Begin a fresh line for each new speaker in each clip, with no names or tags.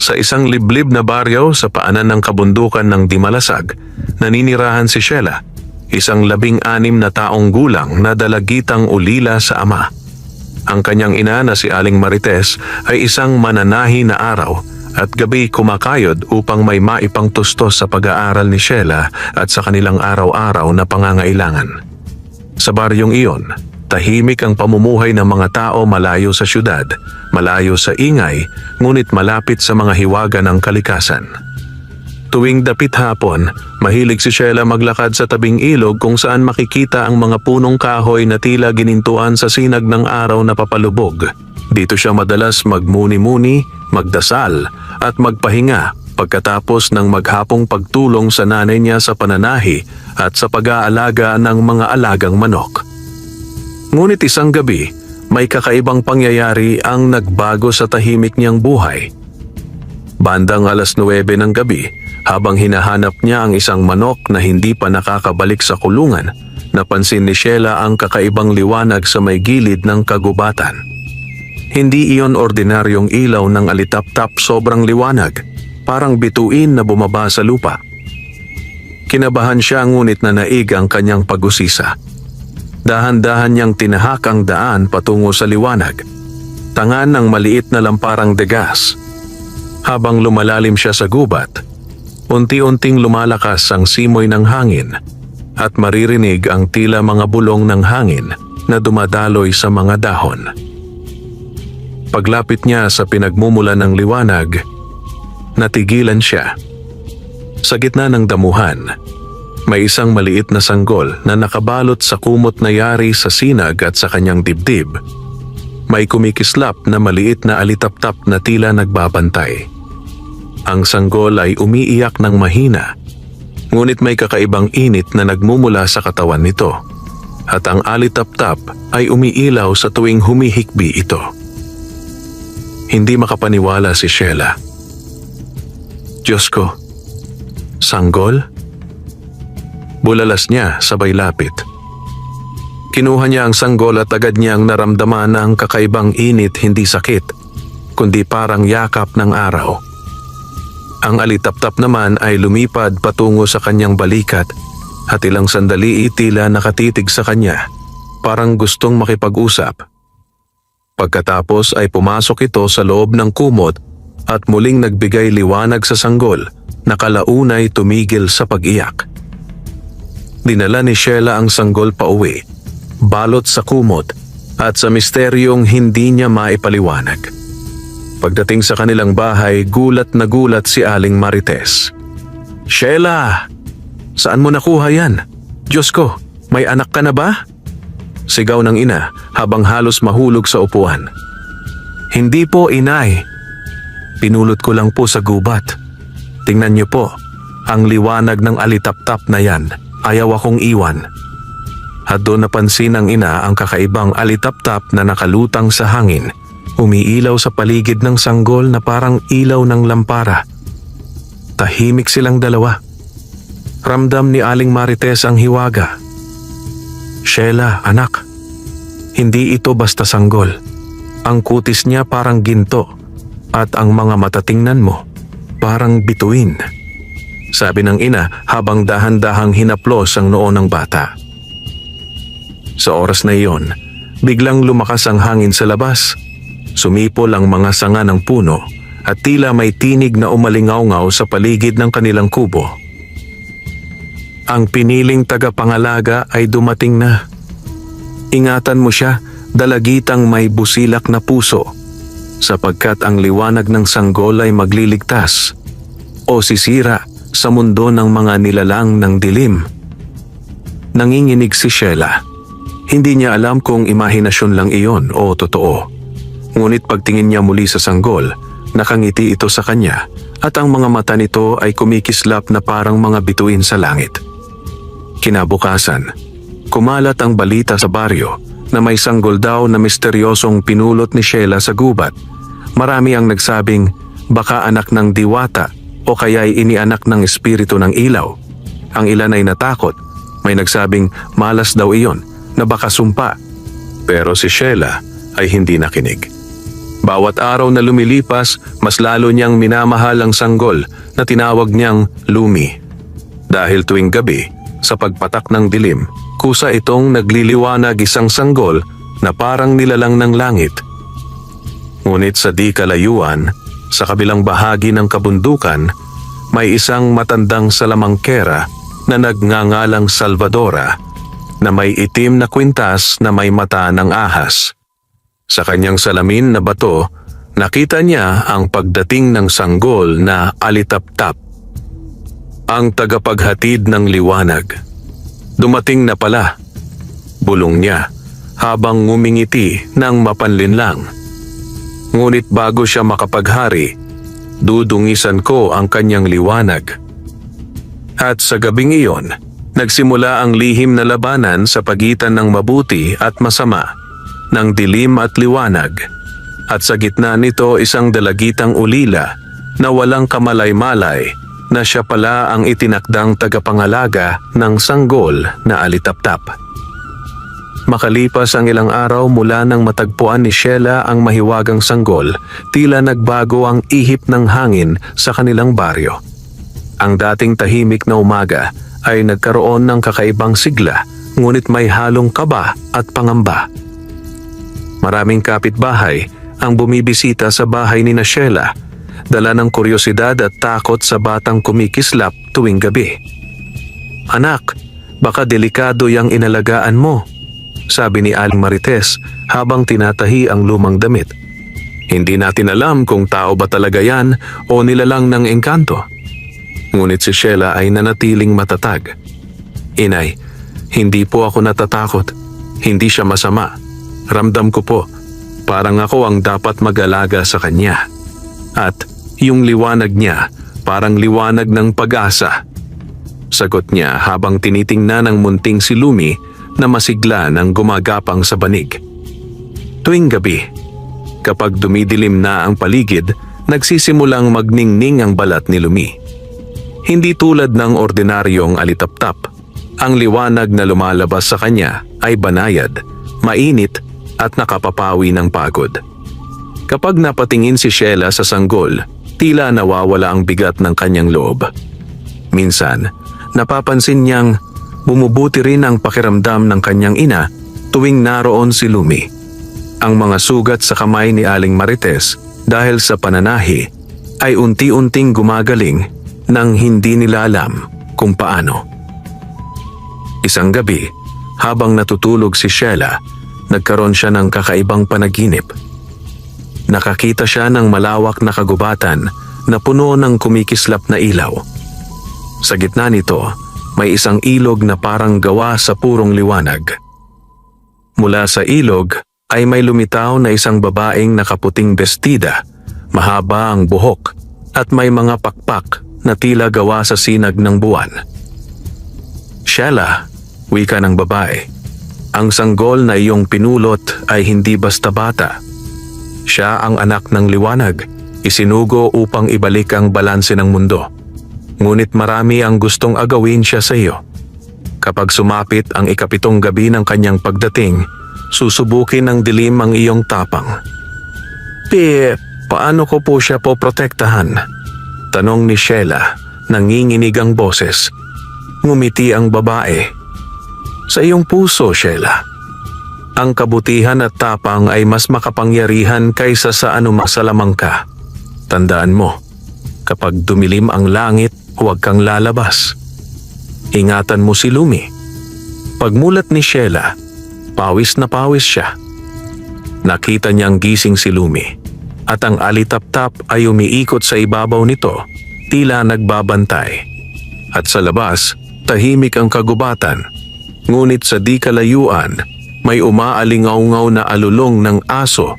Sa isang liblib na baryo sa paanan ng kabundukan ng Dimalasag, naninirahan si Sheila, isang 16 na taong gulang na dalagitang ulila sa ama. Ang kanyang ina na si Aling Marites ay isang mananahi na araw at gabi kumakayod upang may maipangtustos sa pag-aaral ni Sheila at sa kanilang araw-araw na pangangailangan. Sa baryong iyon, tahimik ang pamumuhay ng mga tao malayo sa syudad, malayo sa ingay, ngunit malapit sa mga hiwaga ng kalikasan. Tuwing dapit hapon, mahilig si Sheila maglakad sa tabing ilog kung saan makikita ang mga punong kahoy na tila ginintuan sa sinag ng araw na papalubog. Dito siya madalas magmuni-muni, magdasal at magpahinga pagkatapos ng maghapong pagtulong sa nanay niya sa pananahi at sa pag-aalaga ng mga alagang manok. Ngunit isang gabi, may kakaibang pangyayari ang nagbago sa tahimik niyang buhay. Bandang 9:00 ng gabi, habang hinahanap niya ang isang manok na hindi pa nakakabalik sa kulungan, napansin ni Sheila ang kakaibang liwanag sa may gilid ng kagubatan. Hindi iyon ordinaryong ilaw ng alitap-tap, sobrang liwanag, parang bituin na bumaba sa lupa. Kinabahan siya ngunit nanaig ang kanyang pag-usisa. Dahan-dahan niyang tinahak ang daan patungo sa liwanag, tangan ng maliit na lamparang degas. Habang lumalalim siya sa gubat, unti-unting lumalakas ang simoy ng hangin at maririnig ang tila mga bulong ng hangin na dumadaloy sa mga dahon. Paglapit niya sa pinagmumulan ng liwanag, natigilan siya. Sa gitna ng damuhan, may isang maliit na sanggol na nakabalot sa kumot na yari sa sinag at sa kanyang dibdib. May kumikislap na maliit na alitap-tap na tila nagbabantay. Ang sanggol ay umiiyak ng mahina, ngunit may kakaibang init na nagmumula sa katawan nito, at ang alitap-tap ay umiilaw sa tuwing humihikbi ito. Hindi makapaniwala si Sheila. Diyos ko, sanggol? Bulalas niya sabay lapit. Kinuha niya ang sanggol at agad niyang naramdaman na ang kakaibang init hindi sakit, kundi parang yakap ng araw. Ang alitap-tap naman ay lumipad patungo sa kanyang balikat at ilang sandali tila nakatitig sa kanya, parang gustong makipag-usap. Pagkatapos ay pumasok ito sa loob ng kumot at muling nagbigay liwanag sa sanggol na kalaunay tumigil sa pag-iyak. Dinala ni Sheila ang sanggol pauwi, balot sa kumot at sa misteryong hindi niya maipaliwanag. Pagdating sa kanilang bahay, gulat na gulat si Aling Marites. Sheila! Saan mo nakuha yan? Diyos ko, may anak ka na ba? Sigaw ng ina habang halos mahulog sa upuan. Hindi po, inay. Pinulot ko lang po sa gubat. Tingnan niyo po, ang liwanag ng alitap-tap na yan. Ayaw akong iwan. At doon napansin ng ina ang kakaibang alitap-tap na nakalutang sa hangin, umiilaw sa paligid ng sanggol na parang ilaw ng lampara. Tahimik silang dalawa. Ramdam ni Aling Marites ang hiwaga. Sheila, anak, hindi ito basta sanggol. Ang kutis niya parang ginto at ang mga mata tingnan mo parang bituin. Sabi ng ina habang dahan-dahang hinaplos ang noo ng bata. Sa oras na iyon, biglang lumakas ang hangin sa labas. Sumipol ang mga sanga ng puno at tila may tinig na umalingaw-ngaw sa paligid ng kanilang kubo. Ang piniling tagapangalaga ay dumating na. Ingatan mo siya, dalagitang may busilak na puso, sapagkat ang liwanag ng sanggol ay magliligtas o sisira sa mundo ng mga nilalang ng dilim. Nanginginig si Sheila. Hindi niya alam kung imahinasyon lang iyon o totoo. Ngunit pagtingin niya muli sa sanggol, nakangiti ito sa kanya at ang mga mata nito ay kumikislap na parang mga bituin sa langit. Kinabukasan, kumalat ang balita sa baryo na may sanggol daw na misteryosong pinulot ni Sheila sa gubat. Marami ang nagsabing baka anak ng diwata o kaya'y inianak ng espiritu ng ilaw. Ang ilan ay natakot, may nagsabing malas daw iyon na baka sumpa. Pero si Sheila ay hindi nakinig. Bawat araw na lumilipas, mas lalo niyang minamahal ang sanggol na tinawag niyang Lumi. Dahil tuwing gabi, sa pagpatak ng dilim, kusa itong nagliliwanag isang sanggol na parang nilalang ng langit. Ngunit sa di kalayuan, sa kabilang bahagi ng kabundukan, may isang matandang salamangkera na nagngangalang Salvadora na may itim na kwintas na may mata ng ahas. Sa kanyang salamin na bato, nakita niya ang pagdating ng sanggol na Alitaptap, ang tagapaghatid ng liwanag. Dumating na pala, bulong niya habang ngumingiti ng mapanlinlang. Ngunit bago siya makapaghari, dudungisan ko ang kanyang liwanag. At sa gabing iyon, nagsimula ang lihim na labanan sa pagitan ng mabuti at masama, ng dilim at liwanag, at sa gitna nito isang dalagitang ulila na walang kamalay-malay na siya pala ang itinakdang tagapangalaga ng sanggol na Alitaptap. Makalipas ang ilang araw mula nang matagpuan ni Sheila ang mahiwagang sanggol, tila nagbago ang ihip ng hangin sa kanilang baryo. Ang dating tahimik na umaga ay nagkaroon ng kakaibang sigla, ngunit may halong kaba at pangamba. Maraming kapitbahay ang bumibisita sa bahay ni Sheila, dala ng kuryosidad at takot sa batang kumikislap tuwing gabi. "Anak, baka delikado yang inalagaan mo," sabi ni Aling Marites habang tinatahi ang lumang damit. "Hindi natin alam kung tao ba talaga yan o nilalang ng engkanto." Ngunit si Sheila ay nanatiling matatag. "Inay, hindi po ako natatakot. Hindi siya masama. Ramdam ko po, parang ako ang dapat mag-alaga sa kanya. At yung liwanag niya, parang liwanag ng pag-asa." Sagot niya habang tinitingnan ng munting si Lumi na masigla ng gumagapang sa banig. Tuwing gabi, kapag dumidilim na ang paligid, nagsisimulang magningning ang balat ni Lumi. Hindi tulad ng ordinaryong Alitaptap, ang liwanag na lumalabas sa kanya ay banayad, mainit at nakapapawi ng pagod. Kapag napatingin si Sheila sa sanggol, tila nawawala ang bigat ng kanyang loob. Minsan, napapansin niyang bumubuti rin ang pakiramdam ng kanyang ina tuwing naroon si Lumi. Ang mga sugat sa kamay ni Aling Marites dahil sa pananahi ay unti-unting gumagaling nang hindi nila alam kung paano. Isang gabi, habang natutulog si Sheila, nagkaroon siya ng kakaibang panaginip. Nakakita siya ng malawak na kagubatan na puno ng kumikislap na ilaw. Sa gitna nito, may isang ilog na parang gawa sa purong liwanag. Mula sa ilog ay may lumitaw na isang babaeng nakaputing bestida, mahaba ang buhok at may mga pakpak na tila gawa sa sinag ng buwan. "Sheila," wika ng babae, "ang sanggol na iyong pinulot ay hindi basta bata. Siya ang anak ng liwanag, isinugo upang ibalik ang balanse ng mundo. Ngunit marami ang gustong agawin siya sa iyo. Kapag sumapit ang 7 gabi ng kanyang pagdating, susubukin ng dilim ang iyong tapang." Paano ko po siya poprotektahan?" tanong ni Sheila, nanginginig ang boses. Ngumiti ang babae. "Sa iyong puso, Sheila. Ang kabutihan at tapang ay mas makapangyarihan kaysa sa anumang salamangka. Tandaan mo, kapag dumilim ang langit, huwag kang lalabas. Ingatan mo si Lumi." Pagmulat ni Sheila, pawis na pawis siya. Nakita niyang gising si Lumi at ang Alitaptap ay umiikot sa ibabaw nito, tila nagbabantay. At sa labas, tahimik ang kagubatan. Ngunit sa di kalayuan, may umaalingaw-ngaw na alulong ng aso,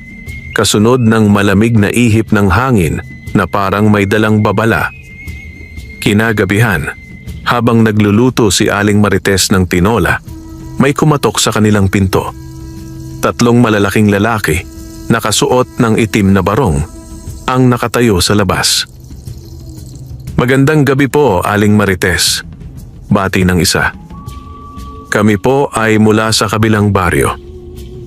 kasunod ng malamig na ihip ng hangin na parang may dalang babala. Kinagabihan, habang nagluluto si Aling Marites ng tinola, may kumatok sa kanilang pinto. 3 malalaking lalaki, nakasuot ng itim na barong, ang nakatayo sa labas. "Magandang gabi po, Aling Marites," bati ng isa. "Kami po ay mula sa kabilang baryo.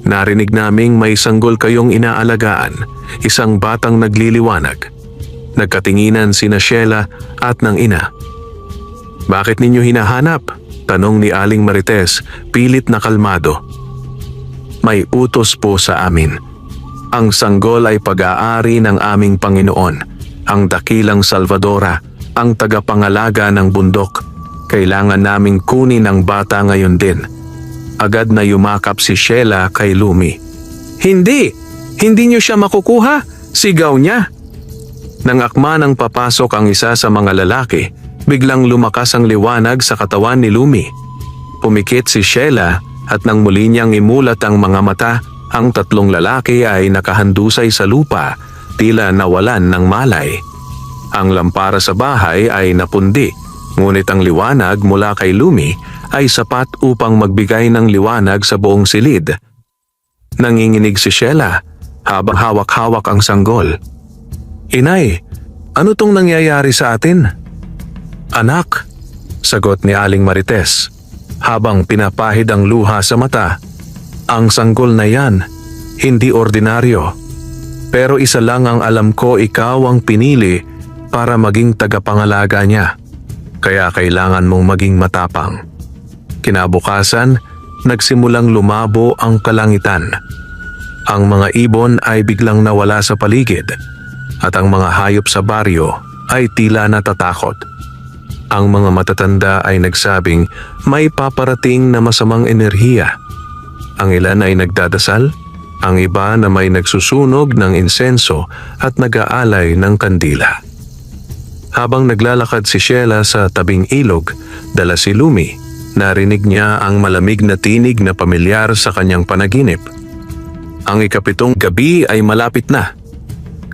Narinig naming may sanggol kayong inaalagaan, isang batang nagliliwanag. Nagkatinginan sina Sheila at ng ina. Bakit ninyo hinahanap? Tanong ni Aling Marites, pilit na kalmado. May utos po sa amin. Ang sanggol ay pag-aari ng aming Panginoon, ang dakilang Salvadora, ang tagapangalaga ng bundok. Kailangan naming kunin ang bata ngayon din. Agad na yumakap si Sheila kay Lumi. Hindi! Hindi niyo siya makukuha! Sigaw niya! Nang akma nang papasok ang isa sa mga lalaki, biglang lumakas ang liwanag sa katawan ni Lumi. Pumikit si Sheila at nang muli niyang imulat ang mga mata, ang tatlong lalaki ay nakahandusay sa lupa, tila nawalan ng malay. Ang lampara sa bahay ay napundi, ngunit ang liwanag mula kay Lumi ay sapat upang magbigay ng liwanag sa buong silid. Nanginginig si Sheila habang hawak-hawak ang sanggol. Inay, ano tong nangyayari sa atin? Anak, sagot ni Aling Marites habang pinapahid ang luha sa mata. Ang sanggol na yan, hindi ordinaryo. Pero isa lang ang alam ko, ikaw ang pinili para maging tagapangalaga niya. Kaya kailangan mong maging matapang. Kinabukasan, nagsimulang lumabo ang kalangitan. Ang mga ibon ay biglang nawala sa paligid at ang mga hayop sa baryo ay tila natatakot. Ang mga matatanda ay nagsabing may paparating na masamang enerhiya. Ang ilan ay nagdadasal, ang iba na may nagsusunog ng insenso at nag-aalay ng kandila. Habang naglalakad si Sheila sa tabing ilog, dala si Lumi, narinig niya ang malamig na tinig na pamilyar sa kanyang panaginip. Ang ikapitong gabi ay malapit na.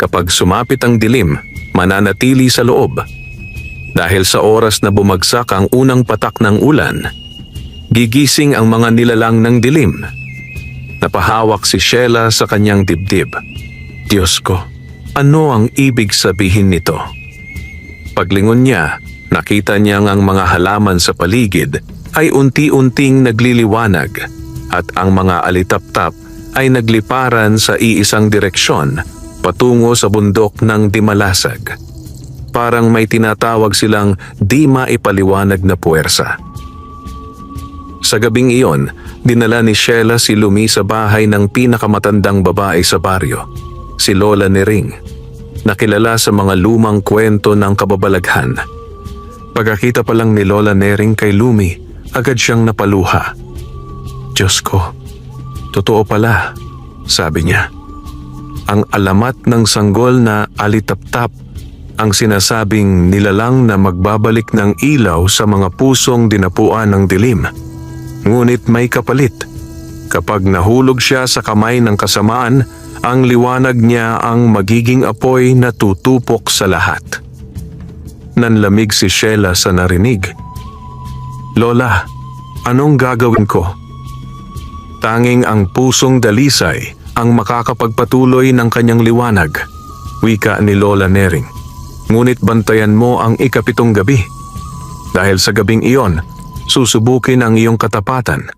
Kapag sumapit ang dilim, mananatili sa loob. Dahil sa oras na bumagsak ang unang patak ng ulan, gigising ang mga nilalang ng dilim. Napahawak si Sheila sa kanyang dibdib. Diyos ko, ano ang ibig sabihin nito? Paglingon niya, nakita niyang ang mga halaman sa paligid ay unti-unting nagliliwanag at ang mga alitaptap ay nagliparan sa iisang direksyon patungo sa bundok ng Dimalasag. Parang may tinatawag silang di maipaliwanag na puwersa. Sa gabing iyon, dinala ni Sheila si Lumi sa bahay ng pinakamatandang babae sa baryo, si Lola Nering, nakilala sa mga lumang kwento ng kababalaghan. Pagkakita pa lang ni Lola Nering kay Lumi, agad siyang napaluha. Diyos ko, totoo pala, sabi niya. Ang alamat ng sanggol na alitaptap, ang sinasabing nilalang na magbabalik ng ilaw sa mga pusong dinapuan ng dilim. Ngunit may kapalit. Kapag nahulog siya sa kamay ng kasamaan, ang liwanag niya ang magiging apoy na tutupok sa lahat. Nanlamig si Sheila sa narinig. Lola, anong gagawin ko? Tanging ang pusong dalisay ang makakapagpatuloy ng kanyang liwanag, wika ni Lola Nering. Ngunit bantayan mo ang ikapitong gabi. Dahil sa gabing iyon, susubukin ang iyong katapatan.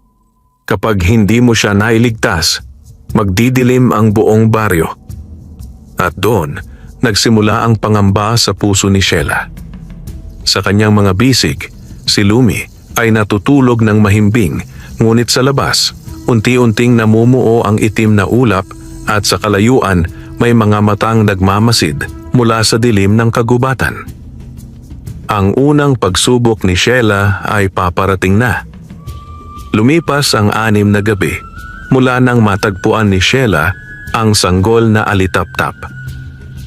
Kapag hindi mo siya nailigtas, magdidilim ang buong baryo. At doon, nagsimula ang pangamba sa puso ni Sheila. Sa kanyang mga bisig, si Lumi ay natutulog ng mahimbing, ngunit sa labas, unti-unting namumuo ang itim na ulap at sa kalayuan may mga matang nagmamasid mula sa dilim ng kagubatan. Ang unang pagsubok ni Sheila ay paparating na. Lumipas ang 6 na gabi mula nang matagpuan ni Sheila ang sanggol na alitaptap.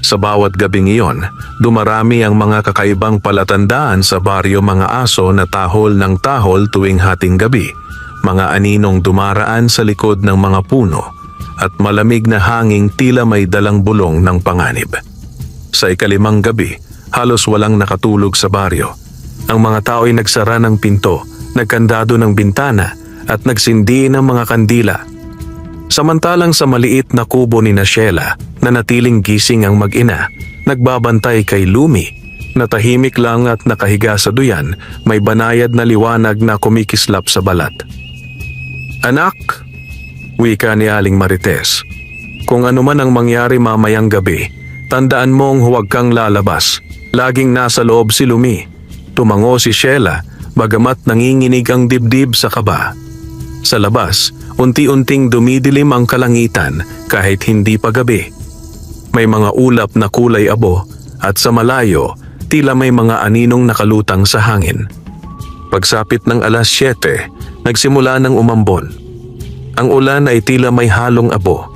Sa bawat gabing iyon, dumarami ang mga kakaibang palatandaan sa baryo, mga aso na tahol ng tahol tuwing hating gabi, mga aninong dumaraan sa likod ng mga puno, at malamig na hanging tila may dalang bulong ng panganib. Sa ikalimang gabi, halos walang nakatulog sa baryo. Ang mga tao ay nagsara ng pinto, nagkandado ng bintana, at nagsindi ng mga kandila. Samantalang sa maliit na kubo ni Sheila, na natiling gising ang mag-ina, nagbabantay kay Lumi, na tahimik lang at nakahiga sa duyan, may banayad na liwanag na kumikislap sa balat. Anak, Wika ni Aling Marites. Kung ano man ang mangyari mamayang gabi, tandaan mong huwag kang lalabas. Laging nasa loob si Lumi. Tumango si Sheila, bagamat nanginginig ang dibdib sa kaba. Sa labas, unti-unting dumidilim ang kalangitan kahit hindi pa gabi. May mga ulap na kulay abo at sa malayo, tila may mga aninong nakalutang sa hangin. Pagsapit ng alas 7, nagsimula ng umambon. Ang ulan ay tila may halong abo.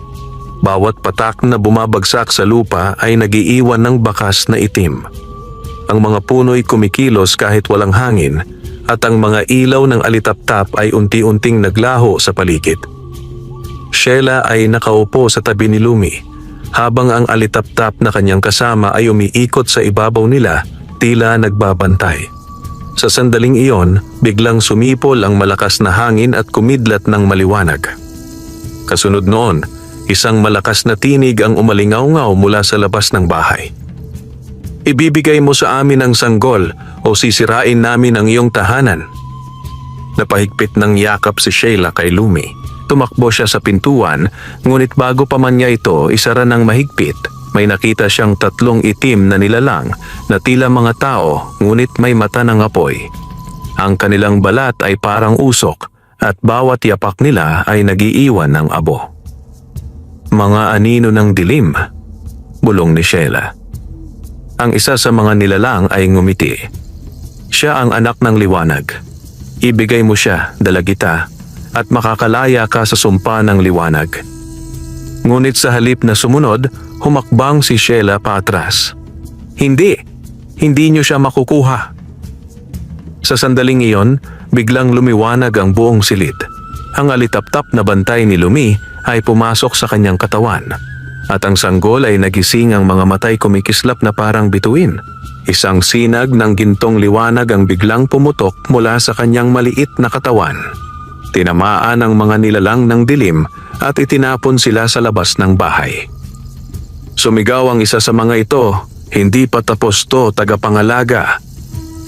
Bawat patak na bumabagsak sa lupa ay nagiiwan ng bakas na itim. Ang mga puno'y kumikilos kahit walang hangin at ang mga ilaw ng alitaptap ay unti-unting naglaho sa paligid. Sheila ay nakaupo sa tabi ni Lumi habang ang alitaptap na kanyang kasama ay umiikot sa ibabaw nila, tila nagbabantay. Sa sandaling iyon, biglang sumipol ang malakas na hangin at kumidlat ng maliwanag. Kasunod noon, isang malakas na tinig ang umalingaw-ngaw mula sa labas ng bahay. Ibibigay mo sa amin ang sanggol o sisirain namin ang iyong tahanan. Napahigpit ng yakap si Sheila kay Lumi. Tumakbo siya sa pintuan, ngunit bago pa man niya ito isara ng mahigpit, may nakita siyang 3 itim na nilalang na tila mga tao ngunit may mata ng apoy. Ang kanilang balat ay parang usok at bawat yapak nila ay nagiiwan ng abo. Mga anino ng dilim, bulong ni Sheila. Ang isa sa mga nilalang ay ngumiti. Siya ang anak ng liwanag. Ibigay mo siya, dalagita, at makakalaya ka sa sumpa ng liwanag. Ngunit sa halip na sumunod, humakbang si Sheila paatras. Hindi niyo siya makukuha. Sa sandaling iyon, biglang lumiwanag ang buong silid. Ang alitaptap na bantay ni Lumi ay pumasok sa kanyang katawan. At ang sanggol ay nagising, ang mga matay kumikislap na parang bituin. Isang sinag ng gintong liwanag ang biglang pumutok mula sa kanyang maliit na katawan. Tinamaan ang mga nilalang ng dilim at itinapon sila sa labas ng bahay. Sumigaw ang isa sa mga ito, "Hindi pa tapos to, tagapangalaga.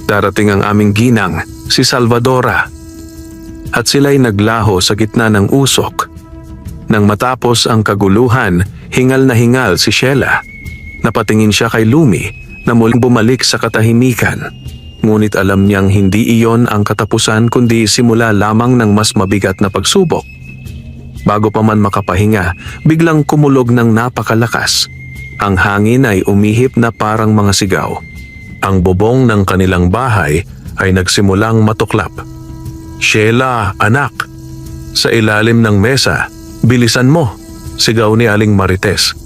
Darating ang aming ginang, si Salvadora." At sila'y naglaho sa gitna ng usok. Nang matapos ang kaguluhan, hingal na hingal si Sheila. Napatingin siya kay Lumi na muling bumalik sa katahimikan. Ngunit alam niyang hindi iyon ang katapusan kundi simula lamang ng mas mabigat na pagsubok. Bago pa man makapahinga, biglang kumulog ng napakalakas. Ang hangin ay umihip na parang mga sigaw. Ang bubong ng kanilang bahay ay nagsimulang matuklap. "Sheila, anak! Sa ilalim ng mesa, bilisan mo!" sigaw ni Aling Marites.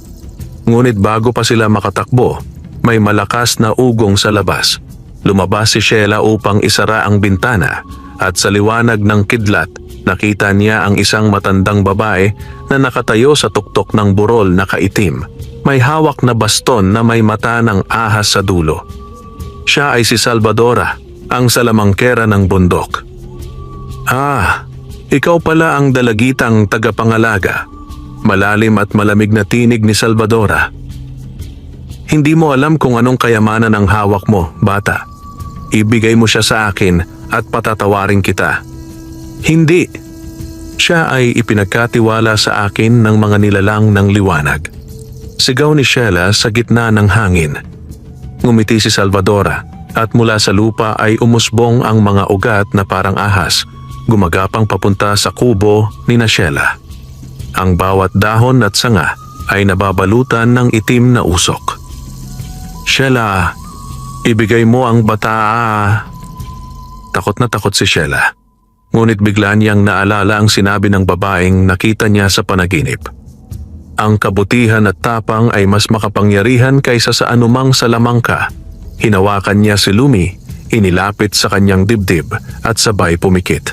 Ngunit bago pa sila makatakbo, may malakas na ugong sa labas. Lumabas si Sheila upang isara ang bintana at sa liwanag ng kidlat, nakita niya ang isang matandang babae na nakatayo sa tuktok ng burol na kaitim. May hawak na baston na may mata ng ahas sa dulo. Siya ay si Salvadora, ang salamangkera ng bundok. "Ah, ikaw pala ang dalagitang tagapangalaga." Malalim at malamig na tinig ni Salvadora. "Hindi mo alam kung anong kayamanan ang hawak mo, bata. Ibigay mo siya sa akin at patatawarin kita." "Hindi." Siya ay ipinagkatiwala sa akin ng mga nilalang ng liwanag. Sigaw ni Sheila sa gitna ng hangin. Ngumiti si Salvadora at mula sa lupa ay umusbong ang mga ugat na parang ahas, gumagapang papunta sa kubo ni Sheila. Ang bawat dahon at sanga ay nababalutan ng itim na usok. "Sheila, ibigay mo ang bata." Takot na takot si Sheila. Ngunit bigla niyang naalala ang sinabi ng babaeng nakita niya sa panaginip. Ang kabutihan at tapang ay mas makapangyarihan kaysa sa anumang salamangka. Hinawakan niya si Lumi, inilapit sa kanyang dibdib at sabay pumikit.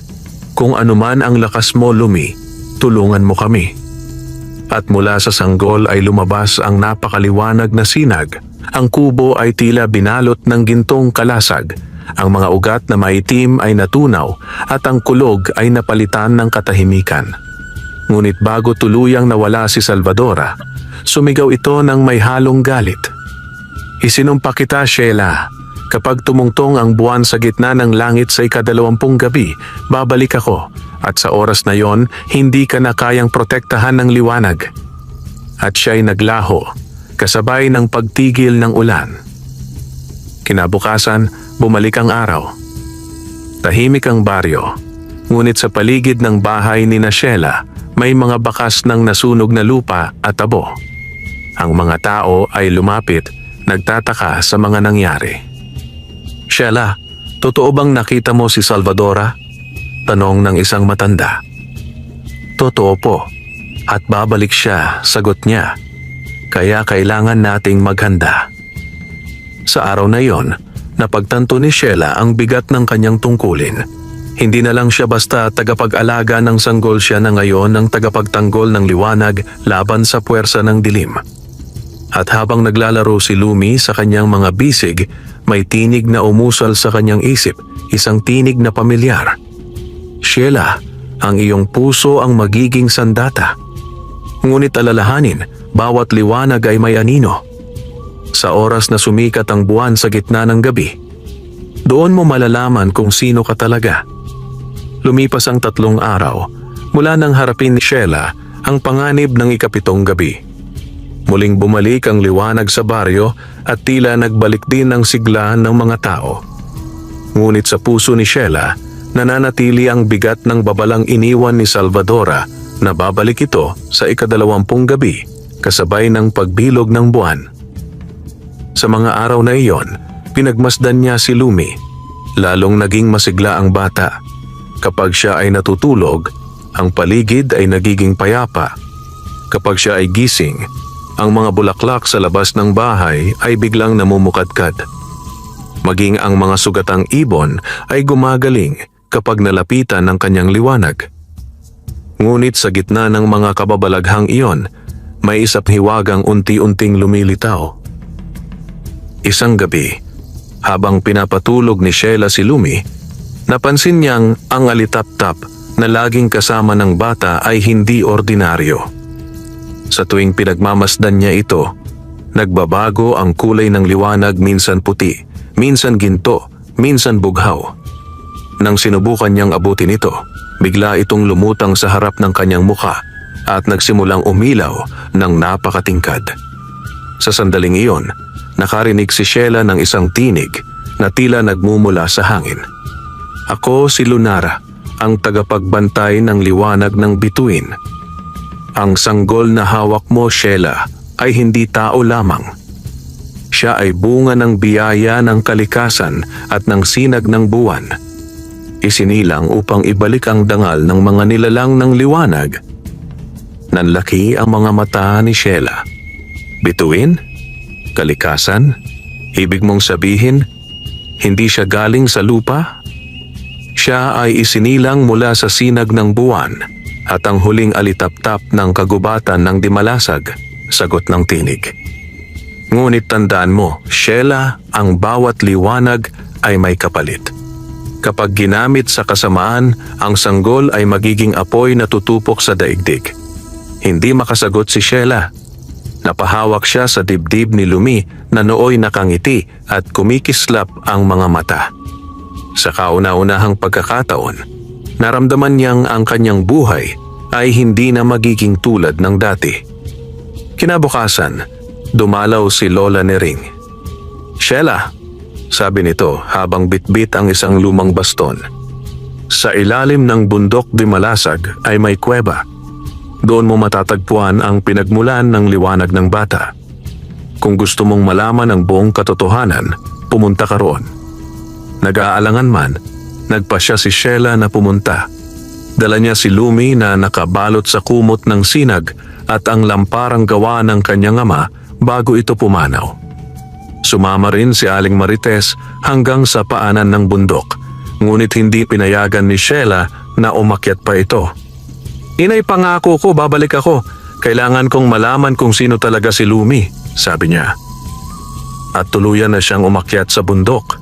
"Kung anuman ang lakas mo, Lumi, tulungan mo kami." At mula sa sanggol ay lumabas ang napakaliwanag na sinag. Ang kubo ay tila binalot ng gintong kalasag. Ang mga ugat na maitim ay natunaw at ang kulog ay napalitan ng katahimikan. Ngunit bago tuluyang nawala si Salvadora, sumigaw ito ng may halong galit. "Isinumpa kita, Sheila. Kapag tumungtong ang buwan sa gitna ng langit sa ika-20 gabi, babalik ako At sa oras na yon, hindi ka na kayang protektahan ng liwanag. At siya'y naglaho, kasabay ng pagtigil ng ulan. Kinabukasan, bumalik ang araw. Tahimik ang baryo, ngunit sa paligid ng bahay ni Sheila, may mga bakas ng nasunog na lupa at abo. Ang mga tao ay lumapit, nagtataka sa mga nangyari. "Sheila, totoo bang nakita mo si Salvadora?" Tanong ng isang matanda. "Totoo po, at babalik siya," sagot niya. "Kaya kailangan nating maghanda." Sa araw na iyon, napagtanto ni Sheila ang bigat ng kanyang tungkulin. Hindi na lang siya basta tagapag-alaga ng sanggol, siya na ngayon ang tagapagtanggol ng liwanag laban sa puwersa ng dilim. At habang naglalaro si Lumi sa kanyang mga bisig, may tinig na umusal sa kanyang isip, isang tinig na pamilyar. "Sheila, ang iyong puso ang magiging sandata. Ngunit alalahanin, bawat liwanag ay may anino. Sa oras na sumikat ang buwan sa gitna ng gabi, doon mo malalaman kung sino ka talaga." Lumipas ang 3 araw mula nang harapin ni Sheila ang panganib ng ikapitong gabi. Muling bumalik ang liwanag sa baryo at tila nagbalik din ang sigla ng mga tao. Ngunit sa puso ni Sheila, nananatili ang bigat ng babalang iniwan ni Salvadora na babalik ito sa ika-20 gabi kasabay ng pagbilog ng buwan. Sa mga araw na iyon, pinagmasdan niya si Lumi. Lalong naging masigla ang bata. Kapag siya ay natutulog, ang paligid ay nagiging payapa. Kapag siya ay gising, ang mga bulaklak sa labas ng bahay ay biglang namumukadkad. Maging ang mga sugatang ibon ay gumagaling kapag nalapitan ng kanyang liwanag. Ngunit sa gitna ng mga kababalaghang iyon, may isang hiwagang unti-unting lumilitaw. Isang gabi, habang pinapatulog ni Sheila si Lumi, napansin niyang ang alitap-tap na laging kasama ng bata ay hindi ordinaryo. Sa tuwing pinagmamasdan niya ito, nagbabago ang kulay ng liwanag, minsan puti, minsan ginto, minsan bughaw. Nang sinubukan niyang abutin ito, bigla itong lumutang sa harap ng kanyang mukha at nagsimulang umilaw ng napakatingkad. Sa sandaling iyon, nakarinig si Sheila ng isang tinig na tila nagmumula sa hangin. "Ako si Lunara, ang tagapagbantay ng liwanag ng bituin. Ang sanggol na hawak mo, Sheila, ay hindi tao lamang. Siya ay bunga ng biyaya ng kalikasan at ng sinag ng buwan. Isinilang upang ibalik ang dangal ng mga nilalang ng liwanag." Nanlaki ang mga mata ni Sheila. "Bituin? Kalikasan? Ibig mong sabihin, hindi siya galing sa lupa? Siya ay isinilang mula sa sinag ng buwan at ang huling alitap-tap ng kagubatan ng dimalasag," sagot ng tinig. "Ngunit tandaan mo, Sheila, ang bawat liwanag ay may kapalit. Kapag ginamit sa kasamaan, ang sanggol ay magiging apoy na tutupok sa daigdig." Hindi makasagot si Sheila. Napahawak siya sa dibdib ni Lumi na nooy nakangiti at kumikislap ang mga mata. Sa kauna-unahang pagkakataon, naramdaman niyang ang kanyang buhay ay hindi na magiging tulad ng dati. Kinabukasan, dumalaw si Lola Nering. "Sheila," sabi nito habang bitbit ang isang lumang baston. "Sa ilalim ng bundok Dimalasag ay may kuweba. Doon mo matatagpuan ang pinagmulan ng liwanag ng bata. Kung gusto mong malaman ang buong katotohanan, pumunta ka roon." Nag-aalangan man, nagpasya si Sheila na pumunta. Dala niya si Lumi na nakabalot sa kumot ng sinag at ang lamparang gawa ng kanyang ama bago ito pumanaw. Sumama rin si Aling Marites hanggang sa paanan ng bundok, ngunit hindi pinayagan ni Sheila na umakyat pa ito. "Inay, pangako ko, babalik ako. Kailangan kong malaman kung sino talaga si Lumi," sabi niya. At tuluyan na siyang umakyat sa bundok.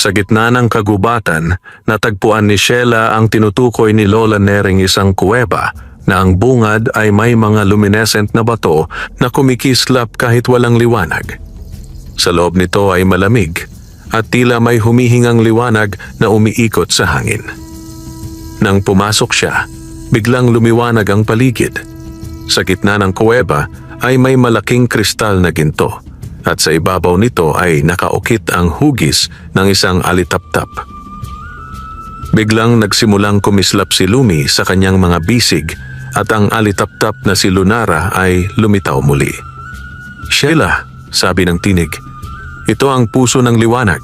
Sa gitna ng kagubatan, natagpuan ni Sheila ang tinutukoy ni Lola Nering, isang kuweba na ang bungad ay may mga luminescent na bato na kumikislap kahit walang liwanag. Sa loob nito ay malamig at tila may humihingang liwanag na umiikot sa hangin. Nang pumasok siya, biglang lumiwanag ang paligid. Sa gitna ng kuweba ay may malaking kristal na ginto at sa ibabaw nito ay nakaukit ang hugis ng isang alitaptap. Biglang nagsimulang kumislap si Lumi sa kanyang mga bisig at ang alitaptap na si Lunara ay lumitaw muli. "Sheila," sabi ng tinig, "ito ang puso ng liwanag."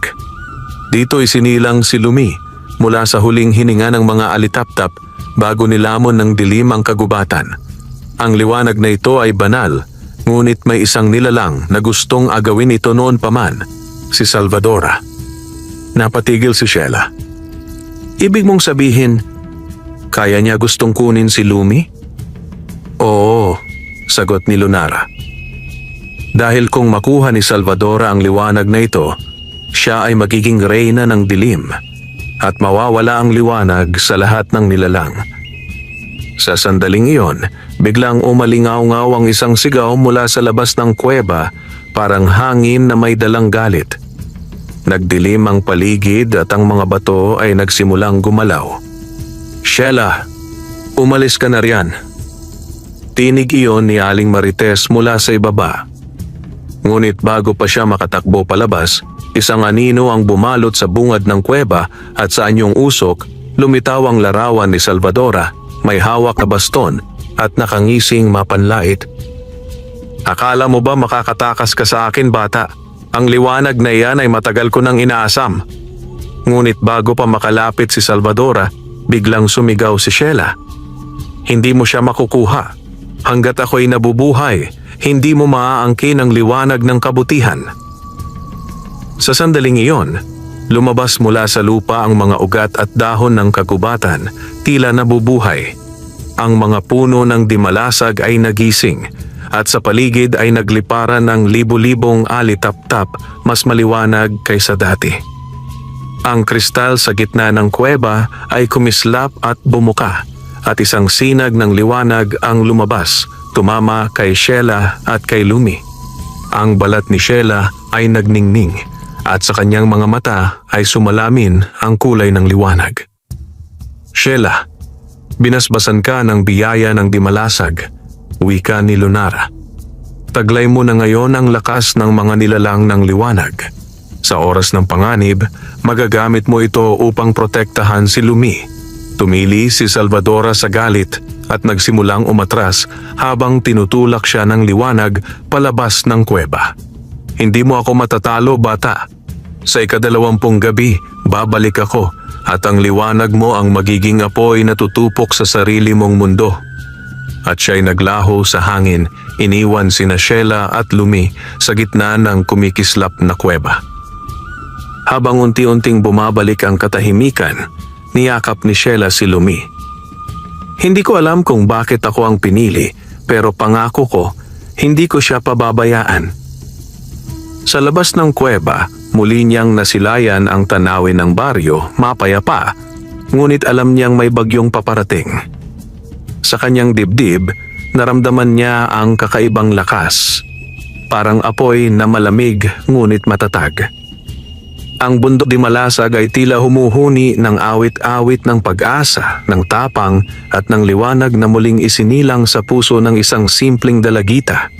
Dito isinilang si Lumi mula sa huling hininga ng mga alitaptap bago nilamon ng dilim ang kagubatan. Ang liwanag na ito ay banal, ngunit may isang nilalang na gustong agawin ito noon pa man, si Salvadora. Napatigil si Sheila. "Ibig mong sabihin, kaya niya gustong kunin si Lumi?" "Oo," sagot ni Lunara. "Dahil kung makuha ni Salvadora ang liwanag na ito, siya ay magiging reyna ng dilim at mawawala ang liwanag sa lahat ng nilalang." Sa sandaling iyon, biglang umalingaw-ngaw ang isang sigaw mula sa labas ng kuweba, parang hangin na may dalang galit. Nagdilim ang paligid at ang mga bato ay nagsimulang gumalaw. "Sheila, umalis ka na riyan." Tinig iyon ni Aling Marites mula sa ibaba. Ngunit bago pa siya makatakbo palabas, isang anino ang bumalot sa bungad ng kuweba at sa anyong usok, lumitaw ang larawan ni Salvadora, may hawak na baston at nakangising mapanlait. "Akala mo ba makakatakas ka sa akin, bata? Ang liwanag na iyan ay matagal ko nang inaasam." Ngunit bago pa makalapit si Salvadora, biglang sumigaw si Sheila. "Hindi mo siya makukuha. Hanggat ako'y nabubuhay, hindi mo maaangkin ang liwanag ng kabutihan." Sa sandaling iyon, lumabas mula sa lupa ang mga ugat at dahon ng kagubatan, tila nabubuhay. Ang mga puno ng dimalasag ay nagising at sa paligid ay nagliparan ng libu-libong alitaptap, mas maliwanag kaysa dati. Ang kristal sa gitna ng kuweba ay kumislap at bumuka at isang sinag ng liwanag ang lumabas, tumama kay Sheila at kay Lumi. Ang balat ni Sheila ay nagningning at sa kanyang mga mata ay sumalamin ang kulay ng liwanag. "Sheila, binasbasan ka ng biyaya ng dimalasag," wika ni Lunara. "Taglay mo na ngayon ang lakas ng mga nilalang ng liwanag. Sa oras ng panganib, magagamit mo ito upang protektahan si Lumi." Tumili si Salvadora sa galit at nagsimulang umatras habang tinutulak siya ng liwanag palabas ng kuweba. "Hindi mo ako matatalo, bata. Sa 22 gabi, babalik ako at ang liwanag mo ang magiging apoy na tutupok sa sarili mong mundo." At siya'y naglaho sa hangin, iniwan sina Sheila at Lumi sa gitna ng kumikislap na kuweba. Habang unti-unting bumabalik ang katahimikan, niyakap ni Sheila si Lumi. "Hindi ko alam kung bakit ako ang pinili, pero pangako ko, hindi ko siya pababayaan." Sa labas ng kuweba, muli niyang nasilayan ang tanawin ng baryo, mapayapa, ngunit alam niyang may bagyong paparating. Sa kanyang dibdib, naramdaman niya ang kakaibang lakas, parang apoy na malamig ngunit matatag. Ang bundok dimalasag ay tila humuhuni ng awit-awit ng pag-asa, ng tapang at ng liwanag na muling isinilang sa puso ng isang simpleng dalagita.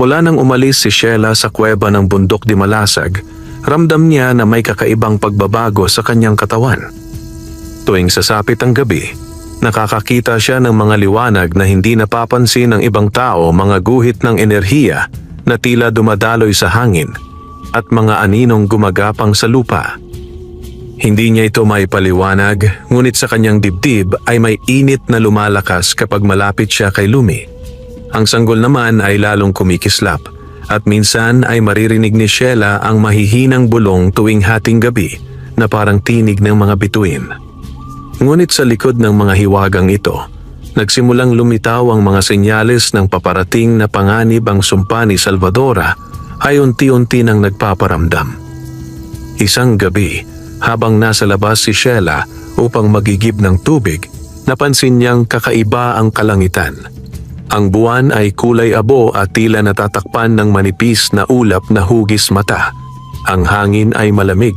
Mula nang umalis si Sheila sa kuweba ng bundok dimalasag, ramdam niya na may kakaibang pagbabago sa kanyang katawan. Tuwing sasapit ang gabi, nakakakita siya ng mga liwanag na hindi napapansin ng ibang tao, mga guhit ng enerhiya na tila dumadaloy sa hangin at mga aninong gumagapang sa lupa. Hindi niya ito maipaliwanag, ngunit sa kanyang dibdib ay may init na lumalakas kapag malapit siya kay Lumi. Ang sanggol naman ay lalong kumikislap at minsan ay maririnig ni Sheila ang mahihinang bulong tuwing hating gabi na parang tinig ng mga bituin. Ngunit sa likod ng mga hiwagang ito, nagsimulang lumitaw ang mga senyales ng paparating na panganib. Ang sumpa ni Salvadora ay unti-unti nang nagpaparamdam. Isang gabi, habang nasa labas si Sheila upang magigib ng tubig, napansin niyang kakaiba ang kalangitan. Ang buwan ay kulay abo at tila natatakpan ng manipis na ulap na hugis mata. Ang hangin ay malamig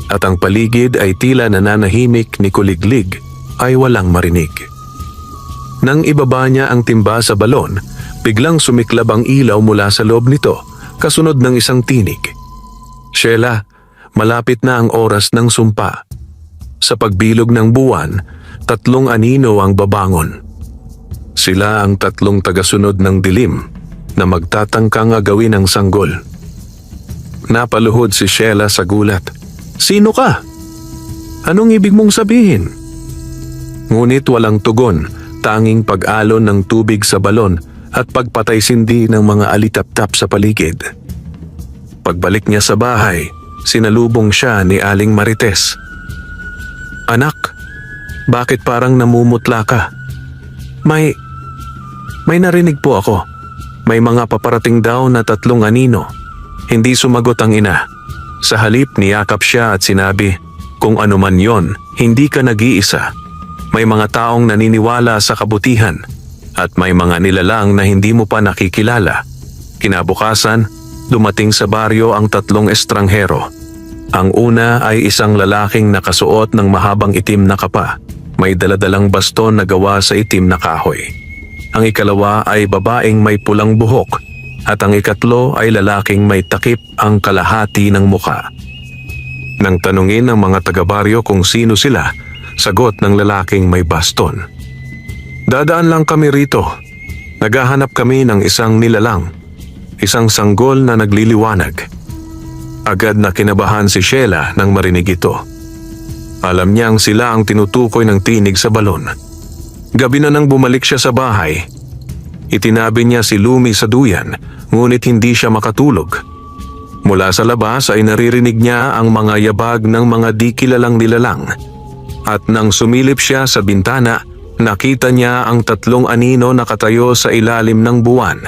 at ang paligid ay tila nananahimik ni kuliglig ay walang marinig. Nang ibaba niya ang timba sa balon, biglang sumiklab ang ilaw mula sa loob nito, kasunod ng isang tinig. Sheila, malapit na ang oras ng sumpa. Sa pagbilog ng buwan, 3 anino ang babangon. Sila ang 3 tagasunod ng dilim na magtatangkang agawin ang sanggol. Napaluhod si Sheila sa gulat. Sino ka? Anong ibig mong sabihin? Ngunit walang tugon, tanging pag-alon ng tubig sa balon at pagpatay-sindi ng mga alitap-tap sa paligid. Pagbalik niya sa bahay, sinalubong siya ni Aling Marites. Anak, bakit parang namumutla ka? May narinig po ako. May mga paparating daw na 3 anino. Hindi sumagot ang ina. Sa halip niyakap siya at sinabi, kung ano man yon, hindi ka nag-iisa. May mga taong naniniwala sa kabutihan at may mga nilalang na hindi mo pa nakikilala. Kinabukasan, dumating sa baryo ang 3 estranghero. Ang una ay isang lalaking nakasuot ng mahabang itim na kapa. May daladalang baston na gawa sa itim na kahoy. Ang ikalawa ay babaeng may pulang buhok. At ang ikatlo ay lalaking may takip ang kalahati ng muka. Nang tanungin ng mga taga-baryo kung sino sila, sagot ng lalaking may baston. Dadaan lang kami rito. Naghahanap kami ng isang nilalang, isang sanggol na nagliliwanag. Agad na kinabahan si Sheila nang marinig ito. Alam niyang sila ang tinutukoy ng tinig sa balon. Gabi na nang bumalik siya sa bahay. Itinabi niya si Lumi sa duyan, ngunit hindi siya makatulog. Mula sa labas ay naririnig niya ang mga yabag ng mga di kilalang nilalang. At nang sumilip siya sa bintana, nakita niya ang 3 anino nakatayo sa ilalim ng buwan,